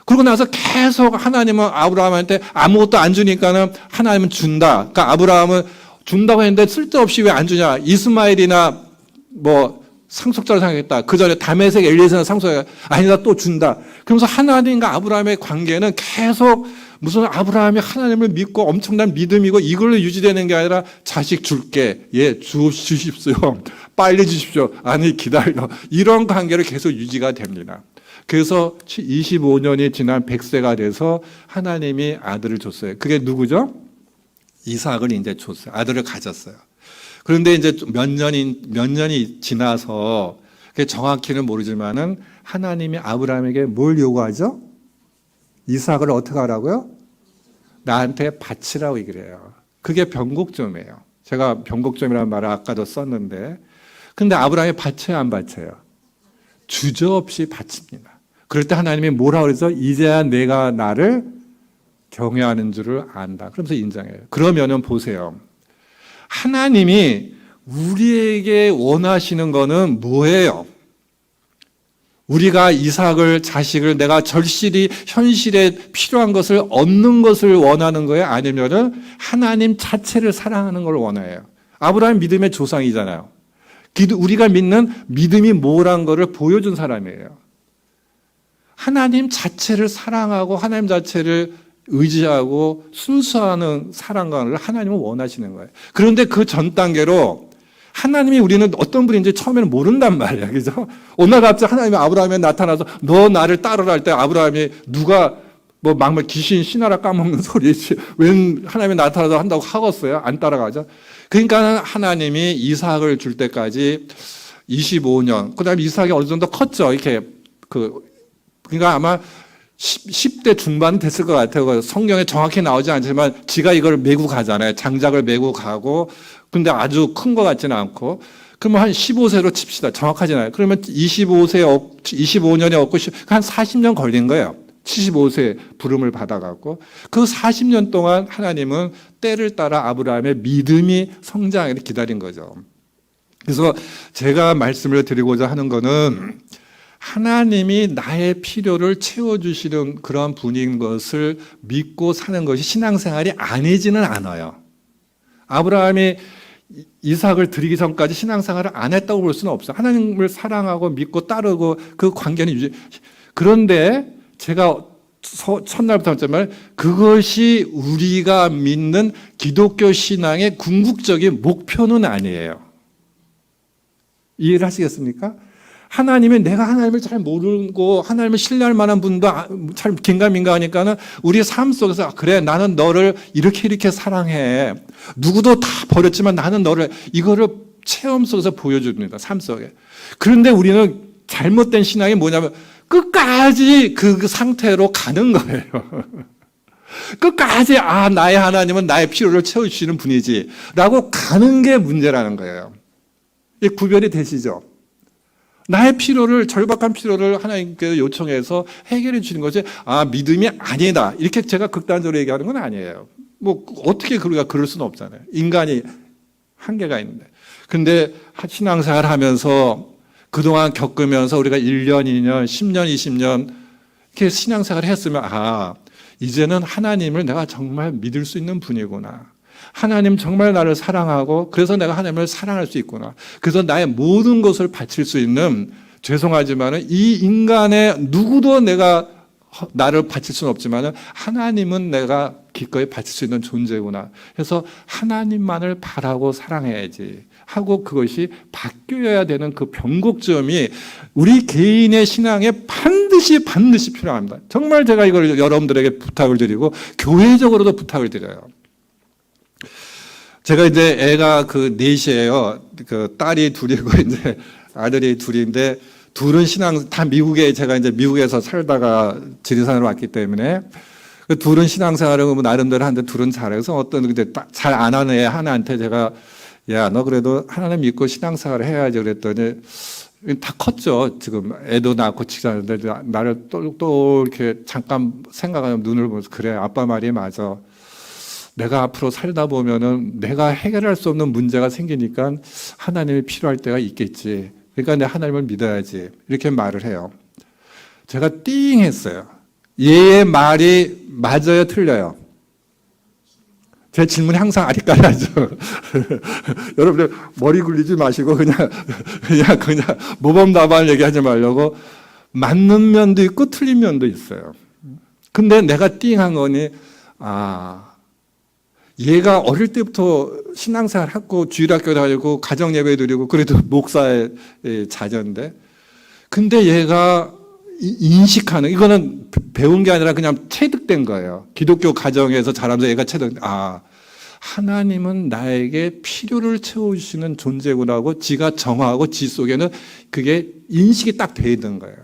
그러고 나서 계속 하나님은 아브라함한테 아무것도 안 주니까는 하나님은 준다. 그러니까 아브라함은 준다고 했는데 쓸데없이 왜 안 주냐. 이스마엘이나 뭐 상속자로 생각했다. 그 전에 다메섹 엘리에서는 상속자가 아니다, 또 준다. 그러면서 하나님과 아브라함의 관계는 계속 무슨 아브라함이 하나님을 믿고 엄청난 믿음이고 이걸로 유지되는 게 아니라 자식 줄게. 예, 주십시오. 빨리 주십시오. 아니, 기다려. 이런 관계를 계속 유지가 됩니다. 그래서 25년이 지난 100세가 돼서 하나님이 아들을 줬어요. 그게 누구죠? 이삭을 이제 줬어요. 아들을 가졌어요. 그런데 이제 몇 년이 지나서 정확히는 모르지만은 하나님이 아브라함에게 뭘 요구하죠? 이삭을 어떻게 하라고요? 나한테 바치라고 얘기를 해요. 그게 변곡점이에요. 제가 변곡점이라는 말을 아까도 썼는데, 근데 아브라함이 바쳐요, 안 바쳐요? 주저없이 바칩니다. 그럴 때 하나님이 뭐라 그러죠? 이제야 내가 나를 경외하는 줄을 안다. 그러면서 인정해요. 그러면은 보세요. 하나님이 우리에게 원하시는 거는 뭐예요? 우리가 이삭을, 자식을 내가 절실히 현실에 필요한 것을 얻는 것을 원하는 거예요? 아니면은 하나님 자체를 사랑하는 걸 원해요? 아브라함 믿음의 조상이잖아요. 우리가 믿는 믿음이 뭐란 거를 보여준 사람이에요. 하나님 자체를 사랑하고 하나님 자체를 의지하고 순수하는 사랑관을 하나님은 원하시는 거예요. 그런데 그 전 단계로 하나님이 우리는 어떤 분인지 처음에는 모른단 말이야. 그죠? 어느 날 갑자기 하나님이 아브라함에 나타나서 너 나를 따르라 할 때 아브라함이 누가 뭐 막말 귀신 신하라 까먹는 소리지. 웬 하나님이 나타나서 한다고 하겠어요? 안 따라가죠? 그러니까 하나님이 이삭을 줄 때까지 25년. 그 다음에 이삭이 어느 정도 컸죠. 이렇게 그러니까 아마 10대 중반 됐을 것 같아요. 성경에 정확히 나오지 않지만 지가 이걸 메고 가잖아요. 장작을 메고 가고. 근데 아주 큰 것 같지는 않고. 그러면 한 15세로 칩시다. 정확하진 않아요. 그러면 25년에 얻고 한 40년 걸린 거예요. 75세 부름을 받아갖고. 그 40년 동안 하나님은 때를 따라 아브라함의 믿음이 성장하기를 기다린 거죠. 그래서 제가 말씀을 드리고자 하는 거는 하나님이 나의 필요를 채워주시는 그런 분인 것을 믿고 사는 것이 신앙생활이 아니지는 않아요. 아브라함이 이삭을 드리기 전까지 신앙생활을 안 했다고 볼 수는 없어요. 하나님을 사랑하고 믿고 따르고 그 관계는 유지. 그런데 제가 첫날부터 했지만 그것이 우리가 믿는 기독교 신앙의 궁극적인 목표는 아니에요. 이해를 하시겠습니까? 하나님이 내가 하나님을 잘 모르고 하나님을 신뢰할 만한 분도 잘 긴가민가 하니까는 우리 삶 속에서 그래 나는 너를 이렇게 사랑해. 누구도 다 버렸지만 나는 너를 이거를 체험 속에서 보여줍니다. 삶 속에. 그런데 우리는 잘못된 신앙이 뭐냐면 끝까지 그 상태로 가는 거예요. 끝까지 나의 하나님은 나의 필요를 채워주시는 분이지 라고 가는 게 문제라는 거예요. 이 구별이 되시죠? 나의 필요를, 절박한 필요를 하나님께 요청해서 해결해 주시는 것이 믿음이 아니다. 이렇게 제가 극단적으로 얘기하는 건 아니에요. 뭐 어떻게 우리가 그럴 수는 없잖아요. 인간이 한계가 있는데. 근데 신앙생활 하면서 그동안 겪으면서 우리가 1년, 2년, 10년, 20년 이렇게 신앙생활을 했으면 이제는 하나님을 내가 정말 믿을 수 있는 분이구나. 하나님 정말 나를 사랑하고 그래서 내가 하나님을 사랑할 수 있구나. 그래서 나의 모든 것을 바칠 수 있는 죄송하지만 이 인간의 누구도 내가 나를 바칠 수는 없지만 하나님은 내가 기꺼이 바칠 수 있는 존재구나. 그래서 하나님만을 바라고 사랑해야지 하고 그것이 바뀌어야 되는 그 변곡점이 우리 개인의 신앙에 반드시 필요합니다. 정말 제가 이걸 여러분들에게 부탁을 드리고 교회적으로도 부탁을 드려요. 제가 이제 애가 넷이에요. 딸이 둘이고 이제 아들이 둘인데 둘은 신앙 다 미국에 제가 이제 미국에서 살다가 지리산으로 왔기 때문에 둘은 신앙생활을 나름대로 하는데 둘은 잘해서 어떤 이제 잘 안 하는 애 하나한테 제가 야 너 그래도 하나님 믿고 신앙생활을 해야지 그랬더니 다 컸죠. 지금 애도 낳고 지자는데 나를 또 이렇게 잠깐 생각하면 눈을 보면서 그래 아빠 말이 맞아. 내가 앞으로 살다 보면은 내가 해결할 수 없는 문제가 생기니까 하나님이 필요할 때가 있겠지. 그러니까 내 하나님을 믿어야지. 이렇게 말을 해요. 제가 띵 했어요. 얘의 말이 맞아요, 틀려요? 제 질문이 항상 아리까리하죠. 여러분들 머리 굴리지 마시고 그냥 모범 답안 얘기하지 말려고. 맞는 면도 있고 틀린 면도 있어요. 근데 내가 띵한 거니, 얘가 어릴 때부터 신앙생활 하고 주일학교 다니고 가정예배 드리고 그래도 목사의 자녀인데, 근데 얘가 인식하는, 이거는 배운 게 아니라 그냥 체득된 거예요. 기독교 가정에서 자라면서 얘가 하나님은 나에게 필요를 채워주시는 존재구나 하고 지가 정하고 지 속에는 그게 인식이 딱 돼 있는 거예요.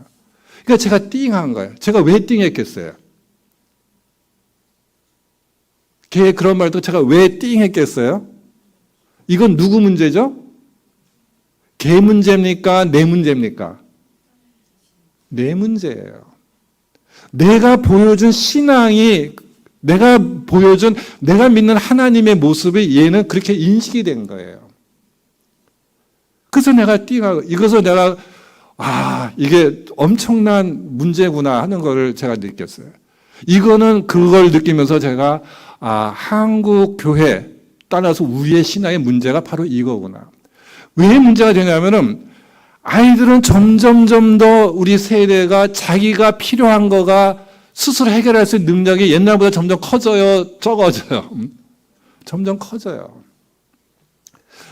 그러니까 제가 띵한 거예요. 제가 왜 띵했겠어요? 걔 그런 말도 제가 왜 띵했겠어요? 이건 누구 문제죠? 걔 문제입니까? 내 문제입니까? 내 문제예요. 내가 보여준 신앙이, 내가 믿는 하나님의 모습이 얘는 그렇게 인식이 된 거예요. 그래서 내가 띵하고, 이것을 내가, 이게 엄청난 문제구나 하는 걸 제가 느꼈어요. 이거는 그걸 느끼면서 제가, 한국 교회, 따라서 우리의 신앙의 문제가 바로 이거구나. 왜 문제가 되냐면은, 아이들은 점점 더 우리 세대가 자기가 필요한 거가 스스로 해결할 수 있는 능력이 옛날보다 점점 커져요, 적어져요? 점점 커져요.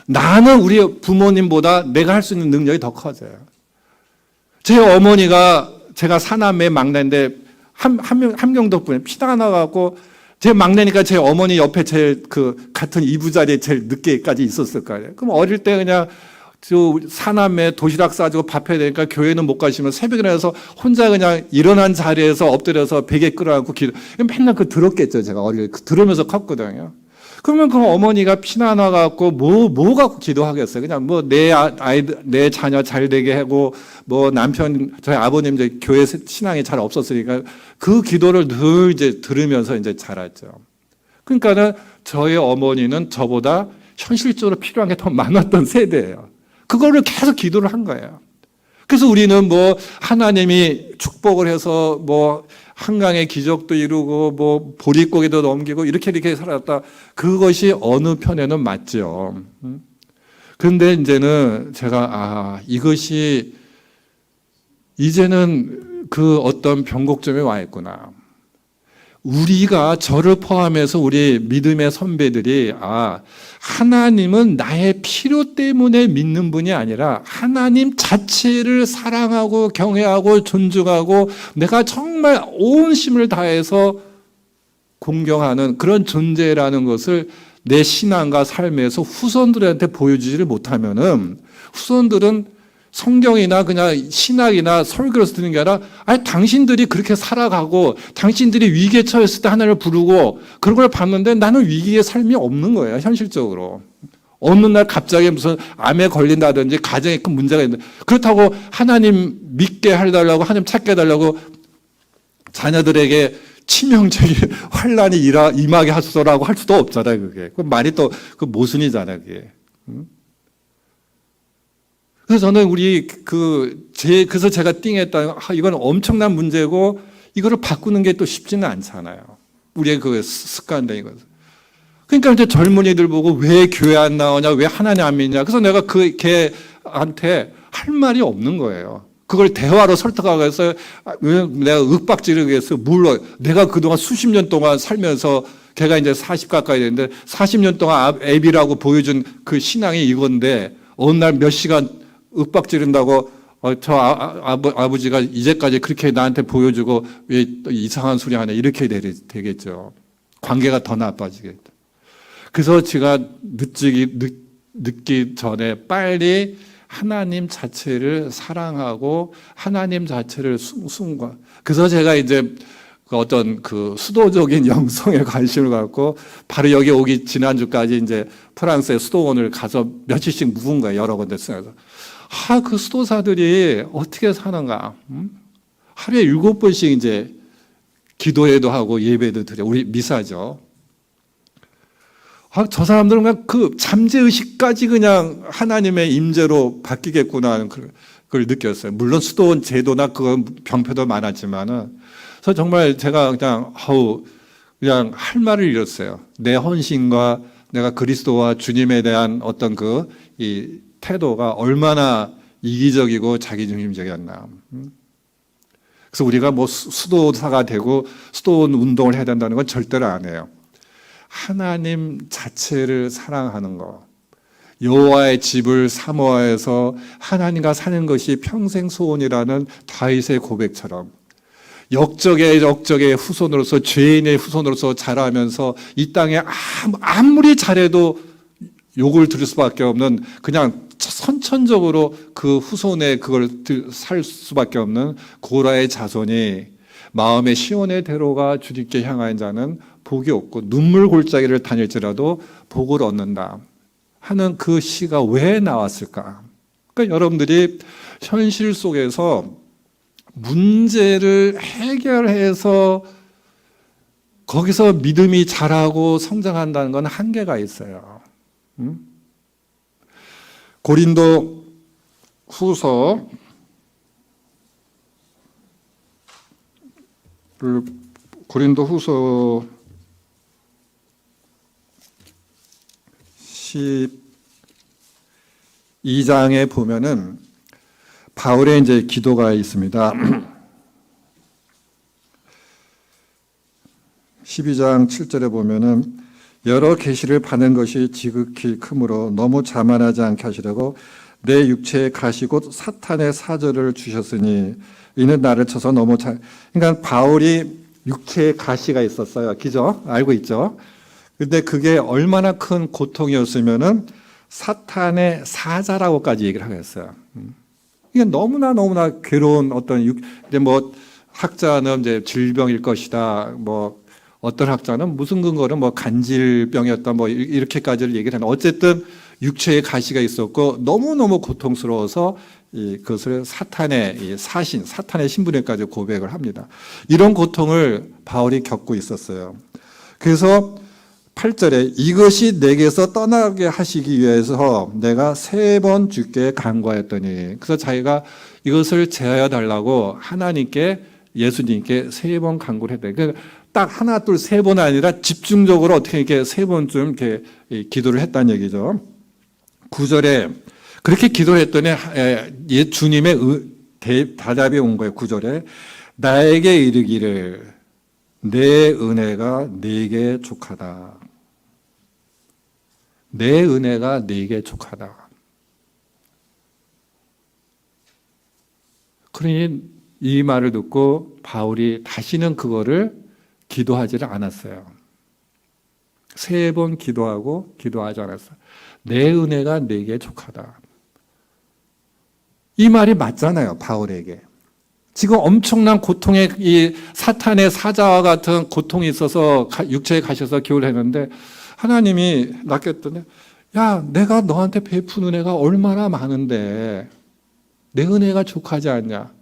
나는 우리 부모님보다 내가 할 수 있는 능력이 더 커져요. 제 어머니가, 제가 사남매 막내인데 한 명 덕분에 피가 나가고, 제 막내니까 제 어머니 옆에 제일 같은 이부자리에 제일 늦게까지 있었을 거예요. 그럼 어릴 때 그냥 사남매 도시락 싸주고 밥 해야 되니까 교회는 못 가시면 새벽에 일어나서 혼자 그냥 일어난 자리에서 엎드려서 베개 끌어안고 맨날 들었겠죠. 제가 들으면서 컸거든요. 그러면 그 어머니가 피나 나갖고 뭐 갖고 기도하겠어요. 그냥 내 자녀 잘 되게 하고, 저희 아버님 이제 교회 신앙이 잘 없었으니까 그 기도를 늘 이제 들으면서 이제 자랐죠. 그러니까는 저희 어머니는 저보다 현실적으로 필요한 게 더 많았던 세대예요. 그거를 계속 기도를 한 거예요. 그래서 우리는 하나님이 축복을 해서 한강의 기적도 이루고 보릿고개도 넘기고 이렇게 살았다. 그것이 어느 편에는 맞죠. 그런데 이제는 제가 이것이 이제는 그 어떤 변곡점에 와 있구나. 우리가 저를 포함해서 우리 믿음의 선배들이 하나님은 나의 필요 때문에 믿는 분이 아니라 하나님 자체를 사랑하고 경외하고 존중하고 내가 정말 온 힘을 다해서 공경하는 그런 존재라는 것을 내 신앙과 삶에서 후손들한테 보여주지를 못하면은, 후손들은 성경이나 그냥 신학이나 설교에서 듣는 게 아니라 당신들이 그렇게 살아가고 당신들이 위기에 처했을 때 하나님을 부르고 그런 걸 봤는데 나는 위기의 삶이 없는 거예요. 현실적으로. 어느 날 갑자기 무슨 암에 걸린다든지 가정에 큰 문제가 있는데, 그렇다고 하나님 믿게 해달라고, 하나님 찾게 해달라고 자녀들에게 치명적인 환란이 임하게 하소서라고 할 수도 없잖아요. 그게 그 말이 또 모순이잖아요. 그게. 그래서 저는 그래서 제가 띵했다. 이건 엄청난 문제고, 이거를 바꾸는 게 또 쉽지는 않잖아요. 우리의 습관된 것. 그러니까 이제 젊은이들 보고 왜 교회 안 나오냐, 왜 하나님 안 믿냐. 그래서 내가 걔한테 할 말이 없는 거예요. 그걸 대화로 설득하고 해서 내가 윽박지르겠어요. 물론 내가 그동안 수십 년 동안 살면서, 걔가 이제 40 가까이 됐는데 40년 동안 애비라고 보여준 그 신앙이 이건데, 어느 날 몇 시간 윽박지른다고 저 아버지가 이제까지 그렇게 나한테 보여주고 왜 또 이상한 소리 하냐, 이렇게 되겠죠. 관계가 더 나빠지겠죠. 그래서 제가 늦기 전에 빨리 하나님 자체를 사랑하고 하나님 자체를 숭과, 그래서 제가 이제 어떤 수도적인 영성에 관심을 갖고 바로 여기 오기 지난주까지 이제 프랑스의 수도원을 가서 며칠씩 묵은 거예요. 여러 군데 쓰면서. 그 수도사들이 어떻게 사는가. 하루에 7번씩 이제 기도회도 하고 예배도 드려. 우리 미사죠. 저 사람들은 그냥 잠재의식까지 그냥 하나님의 임재로 바뀌겠구나 하는 그걸 느꼈어요. 물론 수도원 제도나 그건 병폐도 많았지만은. 그래서 정말 제가 그냥 그냥 할 말을 잃었어요. 내 헌신과 내가 그리스도와 주님에 대한 어떤 이 태도가 얼마나 이기적이고 자기중심적이었나. 그래서 우리가 뭐 수도사가 되고 수도원 운동을 해야 된다는 건 절대로 안 해요. 하나님 자체를 사랑하는 거, 여호와의 집을 사모하여서 하나님과 사는 것이 평생 소원이라는 다윗의 고백처럼 역적의 후손으로서, 죄인의 후손으로서 자라면서 이 땅에 아무리 잘해도 욕을 들을 수밖에 없는, 그냥 선천적으로 그 후손의 그걸 살 수밖에 없는 고라의 자손이 마음의 시온의 대로가 주님께 향하는 자는 복이 없고 눈물 골짜기를 다닐지라도 복을 얻는다 하는 그 시가 왜 나왔을까? 그러니까 여러분들이 현실 속에서 문제를 해결해서 거기서 믿음이 자라고 성장한다는 건 한계가 있어요. 고린도 후서 12장에 보면은 바울의 이제 기도가 있습니다. 12장 7절에 보면은 여러 계시를 받는 것이 지극히 크므로 너무 자만하지 않게 하시려고 내 육체에 가시 곧 사탄의 사절을 주셨으니 이는 나를 쳐서 너무 그러니까 바울이 육체에 가시가 있었어요. 그죠? 알고 있죠? 근데 그게 얼마나 큰 고통이었으면은 사탄의 사자라고까지 얘기를 하겠어요. 이게 너무나 괴로운 어떤 이제 뭐 학자는 이제 질병일 것이다. 뭐 어떤 학자는 무슨 근거는 뭐 간질병이었다. 뭐 이렇게까지를 얘기를 하는. 어쨌든 육체에 가시가 있었고 너무너무 고통스러워서 그것을 사탄의 사탄의 신분에까지 고백을 합니다. 이런 고통을 바울이 겪고 있었어요. 그래서 8절에 이것이 내게서 떠나게 하시기 위해서 내가 3번 주께 간구하였더니, 그래서 자기가 이것을 제하여 달라고 하나님께, 예수님께 3번 간구를 했대요. 그러니까 딱 하나 둘 3번 아니라 집중적으로 어떻게 이렇게 3번쯤 이렇게 기도를 했다는 얘기죠. 9절에 그렇게 기도를 했더니 주님의 대답이 온 거예요. 9절에 나에게 이르기를 내 은혜가 네게 족하다. 내 은혜가 네게 족하다. 그러니 이 말을 듣고 바울이 다시는 그거를 기도하지를 않았어요. 3번 기도하고 기도하지 않았어요. 내 은혜가 네게 족하다. 이 말이 맞잖아요, 바울에게. 지금 엄청난 고통에 이 사탄의 사자와 같은 고통이 있어서 육체에 가셔서 기도를 했는데 하나님이 낚였더니 야, 내가 너한테 베푼 은혜가 얼마나 많은데 내 은혜가 족하지 않냐.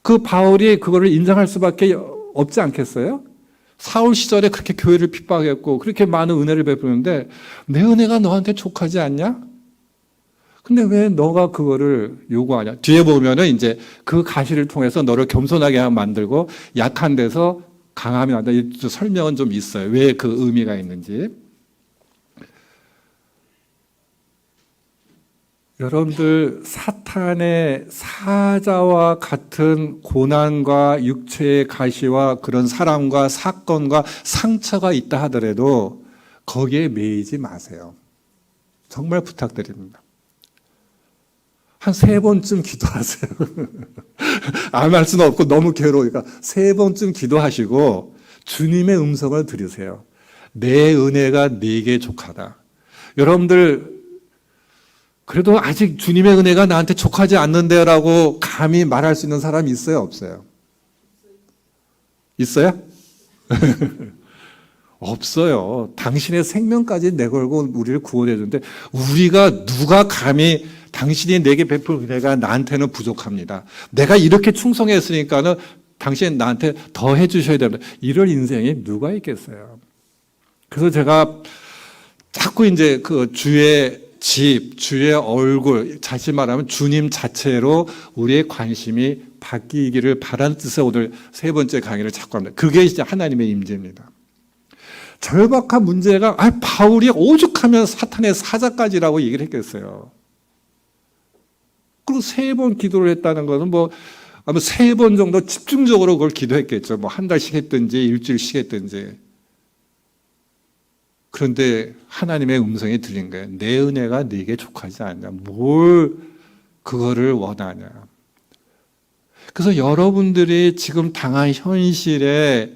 그 바울이 그거를 인정할 수밖에 없지 않겠어요? 사울 시절에 그렇게 교회를 핍박했고 그렇게 많은 은혜를 베푸는데 내 은혜가 너한테 족하지 않냐? 근데 왜 너가 그거를 요구하냐? 뒤에 보면은 이제 그 가시를 통해서 너를 겸손하게 만들고 약한 데서 강함이 난다. 이 설명은 좀 있어요. 왜 그 의미가 있는지. 여러분들 사탄의 사자와 같은 고난과 육체의 가시와 그런 사람과 사건과 상처가 있다 하더라도 거기에 매이지 마세요. 정말 부탁드립니다. 한 3번쯤 기도하세요. 안 할 수는 없고 너무 괴로우니까 3번쯤 기도하시고 주님의 음성을 들으세요. 내 은혜가 네게 족하다. 여러분들 그래도 아직 주님의 은혜가 나한테 족하지 않는데라고 감히 말할 수 있는 사람이 있어요? 없어요? 있어요? 없어요. 당신의 생명까지 내걸고 우리를 구원해 주는데 우리가 누가 감히 당신이 내게 베풀 은혜가 나한테는 부족합니다. 내가 이렇게 충성했으니까는 당신 나한테 더 해주셔야 됩니다. 이럴 인생이 누가 있겠어요? 그래서 제가 자꾸 이제 그 주의 집, 주의 얼굴, 다시 말하면 주님 자체로 우리의 관심이 바뀌기를 바라는 뜻에 오늘 3번째 강의를 자꾸 합니다. 그게 이제 하나님의 임재입니다. 절박한 문제가 바울이 오죽하면 사탄의 사자까지라고 얘기를 했겠어요. 그리고 3번 기도를 했다는 것은 아마 3번 정도 집중적으로 그걸 기도했겠죠. 한 달씩 했든지 일주일씩 했든지. 그런데 하나님의 음성이 들린 거예요. 내 은혜가 네게 족하지 않냐. 뭘 그거를 원하냐. 그래서 여러분들이 지금 당한 현실에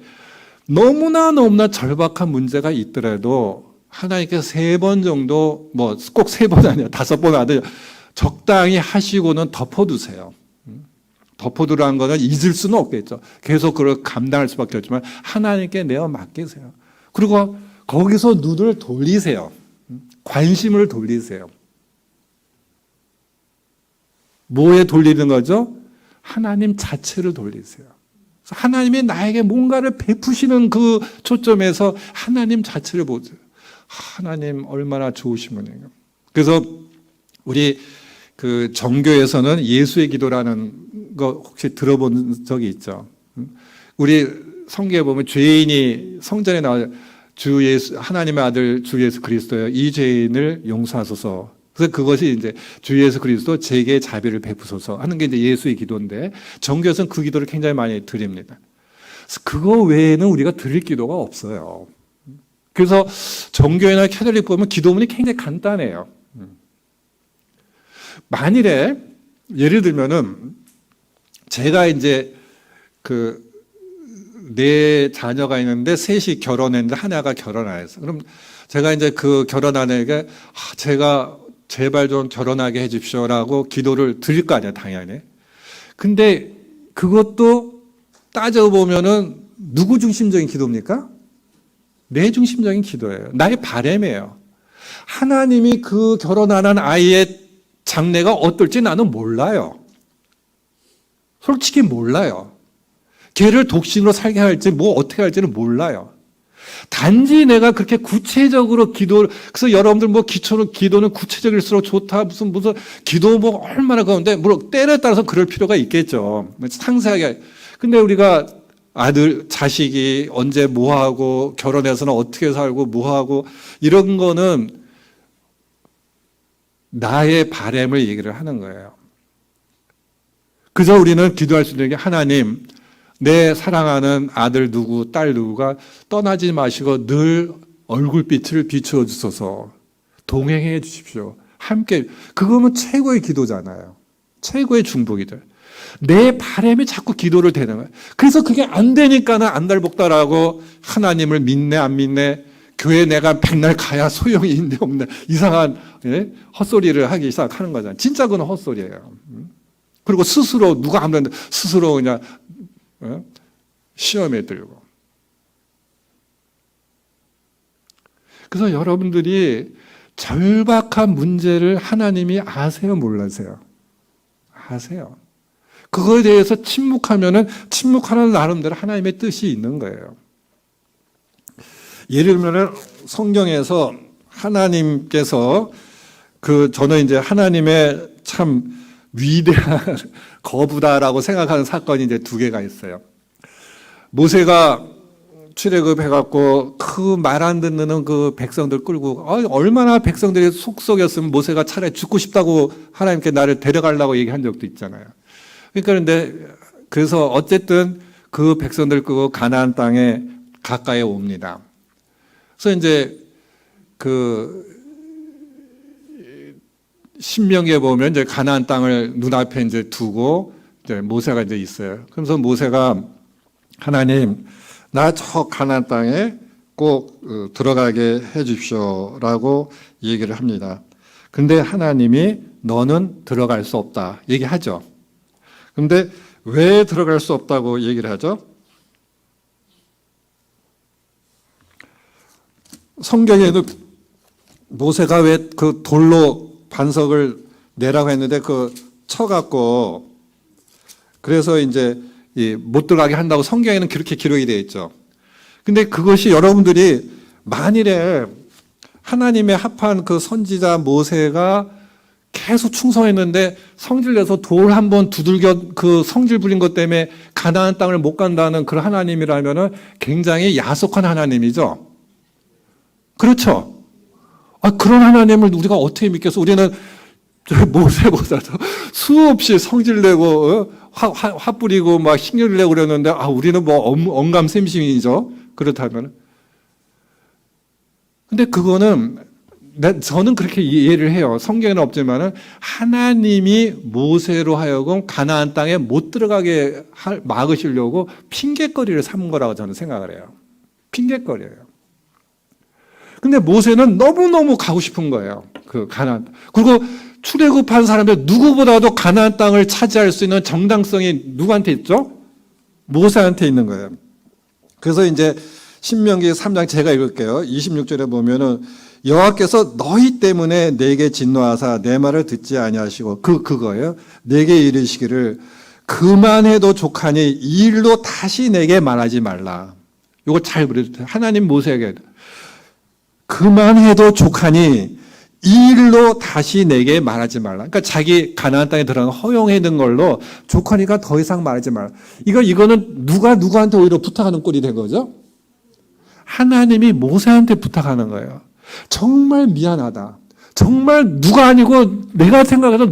너무나 절박한 문제가 있더라도 하나님께서 3번 정도, 꼭 3번 아니야. 5번 아니야. 적당히 하시고는 덮어두세요. 덮어두라는 것은 잊을 수는 없겠죠. 계속 그걸 감당할 수밖에 없지만 하나님께 내어 맡기세요. 그리고 거기서 눈을 돌리세요. 관심을 돌리세요. 뭐에 돌리는 거죠? 하나님 자체를 돌리세요. 하나님이 나에게 뭔가를 베푸시는 그 초점에서 하나님 자체를 보세요. 하나님 얼마나 좋으신 분인가. 그래서 우리 그 정교에서는 예수의 기도라는 거 혹시 들어본 적이 있죠? 우리 성경에 보면 죄인이 성전에 나와 주 예수, 하나님의 아들 주 예수 그리스도여 이 죄인을 용서하소서. 그래서 그것이 이제 주 예수 그리스도 제게 자비를 베푸소서 하는 게 이제 예수의 기도인데 정교에서는 그 기도를 굉장히 많이 드립니다. 그래서 그거 외에는 우리가 드릴 기도가 없어요. 그래서 정교회나 캐톨릭 보면 기도문이 굉장히 간단해요. 만일에 예를 들면은 제가 이제 네 자녀가 있는데 셋이 결혼했는데 하나가 결혼 안 했어. 그럼 제가 이제 그 결혼 안 애에게 제가 제발 좀 결혼하게 해 주십시오라고 기도를 드릴 거 아니야, 당연히. 근데 그것도 따져보면은 누구 중심적인 기도입니까? 내 중심적인 기도예요. 나의 바람이에요. 하나님이 그 결혼 안 한 아이의 장래가 어떨지 나는 몰라요. 솔직히 몰라요. 걔를 독신으로 살게 할지 어떻게 할지는 몰라요. 단지 내가 그렇게 구체적으로 그래서 여러분들 기도는 구체적일수록 좋다. 무슨 기도 얼마나 그런데 물론 때에 따라서 그럴 필요가 있겠죠. 상세하게. 근데 우리가 아들, 자식이 언제 하고 결혼해서는 어떻게 살고 하고 이런 거는 나의 바람을 얘기를 하는 거예요. 그저 우리는 기도할 수 있는 게 하나님, 내 사랑하는 아들 누구, 딸 누구가 떠나지 마시고 늘 얼굴빛을 비추어 주소서. 동행해 주십시오. 함께. 그거면 최고의 기도잖아요. 최고의 중복이들. 내 바람이 자꾸 기도를 대는 거예요. 그래서 그게 안 되니까는 안달복달하고 하나님을 믿네 안 믿네 교회 내가 백날 가야 소용이 있네 없네 이상한 헛소리를 하기 시작하는 거잖아요. 진짜 그건 헛소리예요. 그리고 스스로 누가 하면 스스로 그냥 시험에 들고. 그래서 여러분들이 절박한 문제를 하나님이 아세요, 몰라세요? 아세요. 그거에 대해서 침묵하면은 침묵하는 나름대로 하나님의 뜻이 있는 거예요. 예를 들면은 성경에서 하나님께서 저는 이제 하나님의 참 위대한 거부다라고 생각하는 사건이 이제 2개가 있어요. 모세가 출애굽해갖고 그 말 안 듣는 그 백성들 끌고 얼마나 백성들이 속 썩였으면 모세가 차라리 죽고 싶다고 하나님께 나를 데려가려고 얘기한 적도 있잖아요. 그러니까 그래서 어쨌든 그 백성들 끌고 가나안 땅에 가까이 옵니다. 그래서 이제 신명기에 보면 이제 가나안 땅을 눈앞에 이제 두고 이제 모세가 이제 있어요. 그래서 모세가 하나님 나 저 가나안 땅에 꼭 들어가게 해 주십시오라고 얘기를 합니다. 근데 하나님이 너는 들어갈 수 없다 얘기하죠. 근데 왜 들어갈 수 없다고 얘기를 하죠? 성경에는 모세가 왜 그 돌로 반석을 내라고 했는데 쳐갖고 그래서 이제 못 들어가게 한다고 성경에는 그렇게 기록이 되어 있죠. 근데 그것이 여러분들이 만일에 하나님의 합한 그 선지자 모세가 계속 충성했는데 성질내서 돌 한번 두들겨 그 성질 부린 것 때문에 가나안 땅을 못 간다는 그런 하나님이라면은 굉장히 야속한 하나님이죠. 그렇죠? 그런 하나님을 우리가 어떻게 믿겠어? 우리는 모세보다도 수없이 성질내고 화 뿌리고 막 신경을 내고 그러는데 우리는 뭐 언감생심이죠. 그렇다면. 근데 그거는 저는 그렇게 이해를 해요. 성경에는 없지만은 하나님이 모세로 하여금 가나안 땅에 못 들어가게 막으시려고 핑계거리를 삼은 거라고 저는 생각을 해요. 핑계거리예요. 근데 모세는 너무너무 가고 싶은 거예요. 그 가나안. 그리고 출애굽한 사람들 누구보다도 가나안 땅을 차지할 수 있는 정당성이 누구한테 있죠? 모세한테 있는 거예요. 그래서 이제 신명기 3장 제가 읽을게요. 26절에 보면은 여호와께서 너희 때문에 내게 진노하사 내 말을 듣지 아니하시고 그거예요. 내게 이르시기를 그만해도 족하니 이 일로 다시 내게 말하지 말라. 이거 잘 그려주세요. 하나님 모세에게 그만해도 족하니 이 일로 다시 내게 말하지 말라. 그러니까 자기 가나안 땅에 들어가는 허용해둔 걸로 족하니까 더 이상 말하지 말라. 이거는 누가 누구한테 오히려 부탁하는 꼴이 된 거죠? 하나님이 모세한테 부탁하는 거예요. 정말 미안하다. 정말 누가 아니고 내가 생각해도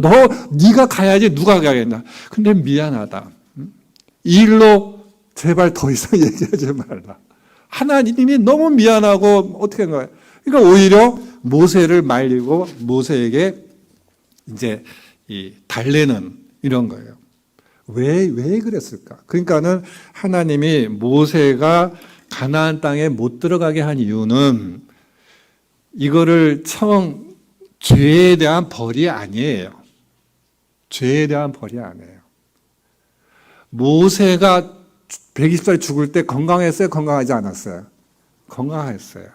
네가 가야지 누가 가겠나. 근데 미안하다. 이 일로 제발 더 이상 얘기하지 말라. 하나님이 너무 미안하고 어떻게 한 거예요? 그러니까 오히려 모세를 말리고 모세에게 이제 달래는 이런 거예요. 왜 그랬을까? 그러니까는 하나님이 모세가 가나안 땅에 못 들어가게 한 이유는 이거를 죄에 대한 벌이 아니에요. 죄에 대한 벌이 아니에요. 모세가 120살 죽을 때 건강했어요? 건강하지 않았어요? 건강했어요.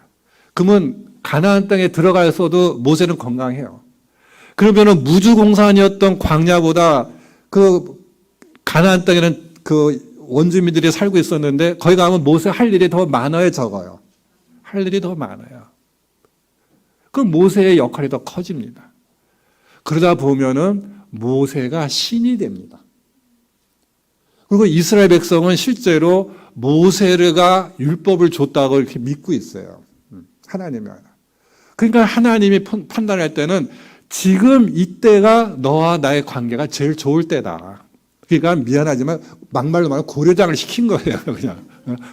그러면 가나안 땅에 들어가서도 모세는 건강해요. 그러면은 무주공산이었던 광야보다 그 가나안 땅에는 그 원주민들이 살고 있었는데 거기 가면 모세 할 일이 더 많아요, 적어요? 할 일이 더 많아요. 그럼 모세의 역할이 더 커집니다. 그러다 보면은 모세가 신이 됩니다. 그리고 이스라엘 백성은 실제로 모세가 율법을 줬다고 이렇게 믿고 있어요. 하나님이 알아. 그러니까 하나님이 판단할 때는 지금 이때가 너와 나의 관계가 제일 좋을 때다. 그러니까 미안하지만 막말로 말하면 고려장을 시킨 거예요. 그냥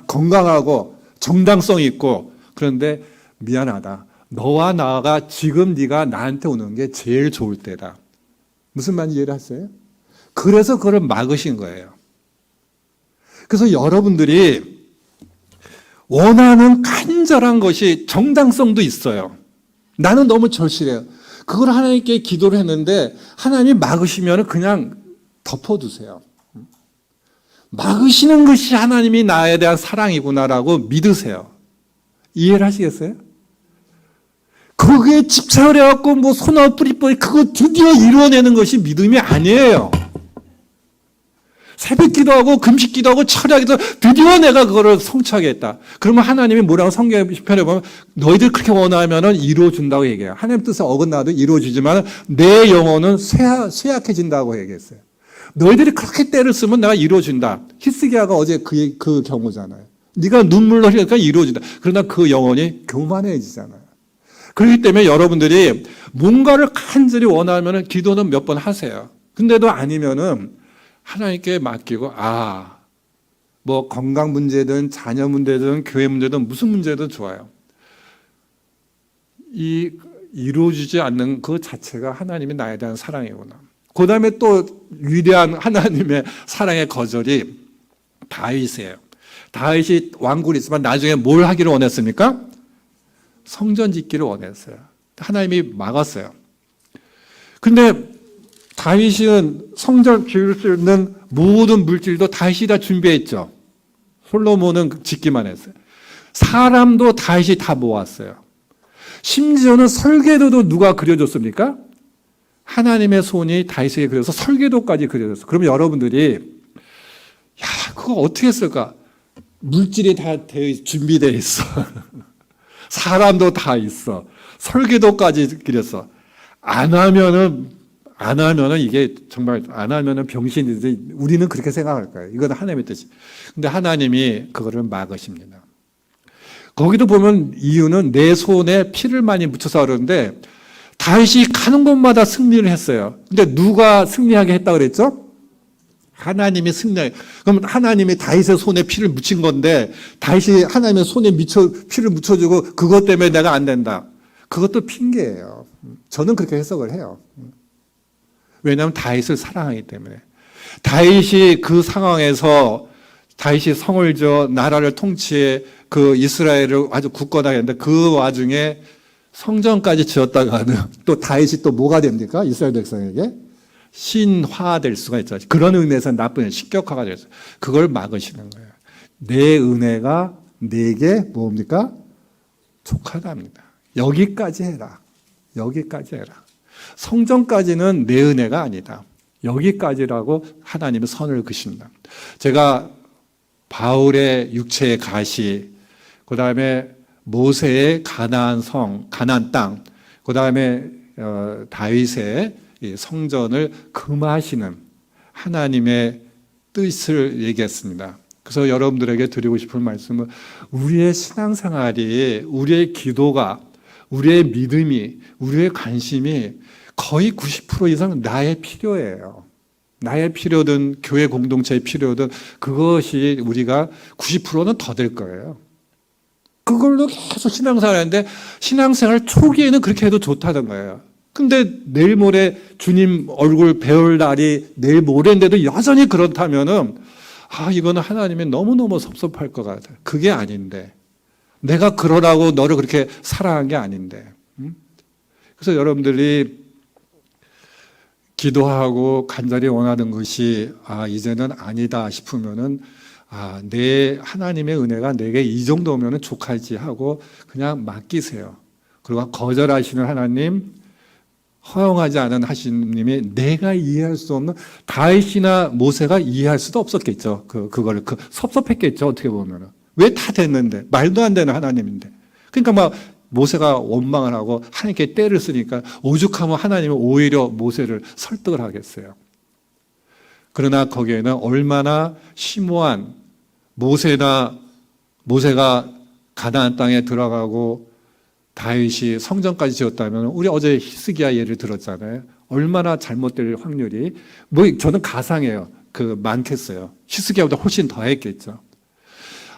건강하고 정당성 있고 그런데 미안하다. 너와 나가 지금 네가 나한테 오는 게 제일 좋을 때다. 무슨 말인지 이해를 하세요? 그래서 그걸 막으신 거예요. 그래서 여러분들이 원하는 간절한 것이 정당성도 있어요. 나는 너무 절실해요. 그걸 하나님께 기도를 했는데 하나님이 막으시면 그냥 덮어두세요. 막으시는 것이 하나님이 나에 대한 사랑이구나라고 믿으세요. 이해를 하시겠어요? 거기에 집착을 해갖고 뭐 손아 뿌리뿌리 그거 드디어 이루어내는 것이 믿음이 아니에요. 새벽 기도하고 금식 기도하고 철야기도 드디어 내가 그거를 성취하겠다. 그러면 하나님이 뭐라고 성경에 편에 보면 너희들 그렇게 원하면은 이루어준다고 얘기해요. 하나님 뜻에 어긋나도 이루어주지만 내 영혼은 쇠약해진다고 얘기했어요. 너희들이 그렇게 때를 쓰면 내가 이루어준다. 히스기야가 어제 그 경우잖아요. 네가 눈물로 흘리니까 이루어진다. 그러나 그 영혼이 교만해지잖아요. 그렇기 때문에 여러분들이 뭔가를 간절히 원하면 기도는 몇 번 하세요. 근데도 아니면은 하나님께 맡기고 뭐 건강 문제든 자녀 문제든 교회 문제든 무슨 문제든 좋아요. 이루어지지 않는 그 자체가 하나님이 나에 대한 사랑이구나. 그 다음에 또 위대한 하나님의 사랑의 거절이 다윗이에요. 다윗이 왕국이 있지만 나중에 뭘 하기를 원했습니까? 성전 짓기를 원했어요. 하나님이 막았어요. 근데 다윗은 성전 지을 수 있는 모든 물질도 다윗이 다 준비했죠. 솔로몬은 짓기만 했어요. 사람도 다윗이 다 모았어요. 심지어는 설계도도 누가 그려줬습니까? 하나님의 손이 다윗에게 그려서 설계도까지 그려줬어요. 그러면 여러분들이 그거 어떻게 했을까? 물질이 다 준비되어 있어. 사람도 다 있어. 설계도까지 그렸어. 안 하면은 이게 정말 안 하면은 병신이지. 우리는 그렇게 생각할 거예요. 이건 하나님의 뜻이. 근데 하나님이 그거를 막으십니다. 거기도 보면 이유는 내 손에 피를 많이 묻혀서 그러는데 다윗이 가는 곳마다 승리를 했어요. 근데 누가 승리하게 했다 그랬죠? 하나님이 승리하게. 그럼 하나님이 다윗의 손에 피를 묻힌 건데 다윗이 하나님의 손에 피를 묻혀주고 그것 때문에 내가 안 된다. 그것도 핑계예요. 저는 그렇게 해석을 해요. 왜냐하면 다윗을 사랑하기 때문에. 다윗이 그 상황에서 다윗이 성을 지어 나라를 통치해 그 이스라엘을 아주 굳건하게 했는데 그 와중에 성전까지 지었다가는 또 다윗이 또 뭐가 됩니까? 이스라엘 백성에게 신화될 수가 있죠. 그런 의미에서 나쁜 식격화가 됐어요. 그걸 막으시는 거예요. 내 은혜가 내게 뭡니까? 족하답니다. 여기까지 해라. 여기까지 해라. 성전까지는 내 은혜가 아니다. 여기까지라고 하나님의 선을 그신다. 제가 바울의 육체의 가시, 그 다음에 모세의 가나안 성, 가나안 땅, 그 다음에 다윗의 성전을 금하시는 하나님의 뜻을 얘기했습니다. 그래서 여러분들에게 드리고 싶은 말씀은 우리의 신앙생활이, 우리의 기도가, 우리의 믿음이, 우리의 관심이 거의 90% 이상 나의 필요예요. 나의 필요든 교회 공동체의 필요든 그것이 우리가 90%는 더 될 거예요. 그걸로 계속 신앙생활 하는데 신앙생활 초기에는 그렇게 해도 좋다는 거예요. 근데 내일 모레 주님 얼굴 배울 날이 내일 모레인데도 여전히 그렇다면은 이거는 하나님이 너무너무 섭섭할 것 같아요. 그게 아닌데. 내가 그러라고 너를 그렇게 사랑한 게 아닌데. 그래서 여러분들이 기도하고 간절히 원하는 것이 이제는 아니다 싶으면은 내 하나님의 은혜가 내게 이 정도면은 족하지 하고 그냥 맡기세요. 그리고 거절하시는 하나님, 허용하지 않은 하시님이 내가 이해할 수 없는 다윗이나 모세가 이해할 수도 없었겠죠. 그거를 섭섭했겠죠. 어떻게 보면은 왜 다 됐는데 말도 안 되는 하나님인데. 그러니까 막 모세가 원망을 하고 하나님께 떼를 쓰니까 오죽하면 하나님은 오히려 모세를 설득을 하겠어요. 그러나 거기에는 얼마나 심오한 모세가 가나안 땅에 들어가고 다윗이 성전까지 지었다면 우리 어제 히스기야 예를 들었잖아요. 얼마나 잘못될 확률이 저는 가상해요. 많겠어요. 히스기야보다 훨씬 더 했겠죠.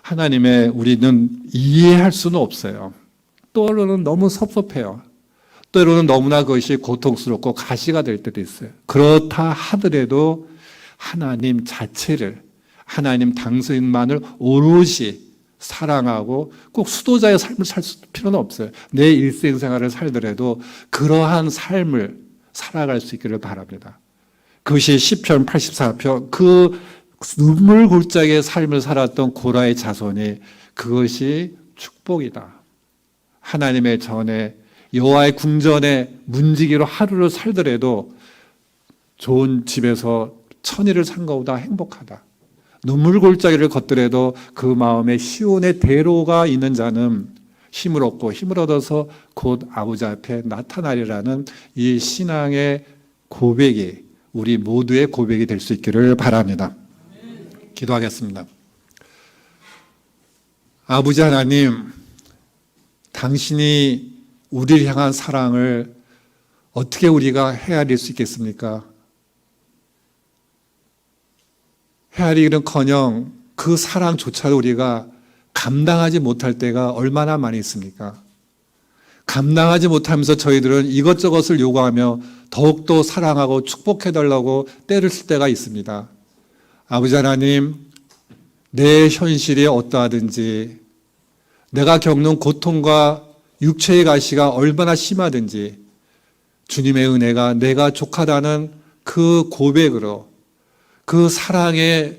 하나님의 우리는 이해할 수는 없어요. 때로는 너무 섭섭해요. 때로는 너무나 그것이 고통스럽고 가시가 될 때도 있어요. 그렇다 하더라도 하나님 자체를, 하나님 당신만을 오롯이 사랑하고 꼭 수도자의 삶을 살 필요는 없어요. 내 일생생활을 살더라도 그러한 삶을 살아갈 수 있기를 바랍니다. 그것이 시편 84편 그 눈물 골짜기의 삶을 살았던 고라의 자손이 그것이 축복이다. 하나님의 전에 여호와의 궁전에 문지기로 하루를 살더라도 좋은 집에서 천일을 산 것보다 행복하다. 눈물 골짜기를 걷더라도 그 마음에 시온의 대로가 있는 자는 힘을 얻고 힘을 얻어서 곧 아버지 앞에 나타나리라는 이 신앙의 고백이 우리 모두의 고백이 될 수 있기를 바랍니다. 기도하겠습니다. 아버지 하나님, 당신이 우리를 향한 사랑을 어떻게 우리가 헤아릴 수 있겠습니까? 헤아리기는커녕 그 사랑조차도 우리가 감당하지 못할 때가 얼마나 많이 있습니까? 감당하지 못하면서 저희들은 이것저것을 요구하며 더욱더 사랑하고 축복해달라고 때를 쓸 때가 있습니다. 아버지 하나님, 내 현실이 어떠하든지 내가 겪는 고통과 육체의 가시가 얼마나 심하든지 주님의 은혜가 내가 족하다는 그 고백으로 그 사랑에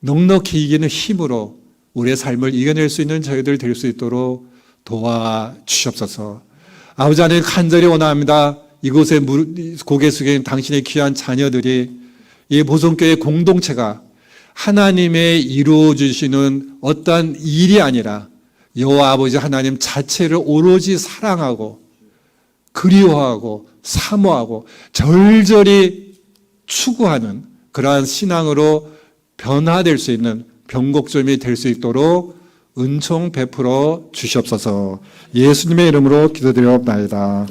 넉넉히 이기는 힘으로 우리의 삶을 이겨낼 수 있는 저희들 될 수 있도록 도와주시옵소서. 아버지 하나님 간절히 원합니다. 이곳에 고개 숙인 당신의 귀한 자녀들이 이 보성교회 공동체가 하나님의 이루어주시는 어떠한 일이 아니라 여호와 아버지 하나님 자체를 오로지 사랑하고 그리워하고 사모하고 절절히 추구하는 그러한 신앙으로 변화될 수 있는 변곡점이 될 수 있도록 은총 베풀어 주시옵소서. 예수님의 이름으로 기도드리옵나이다.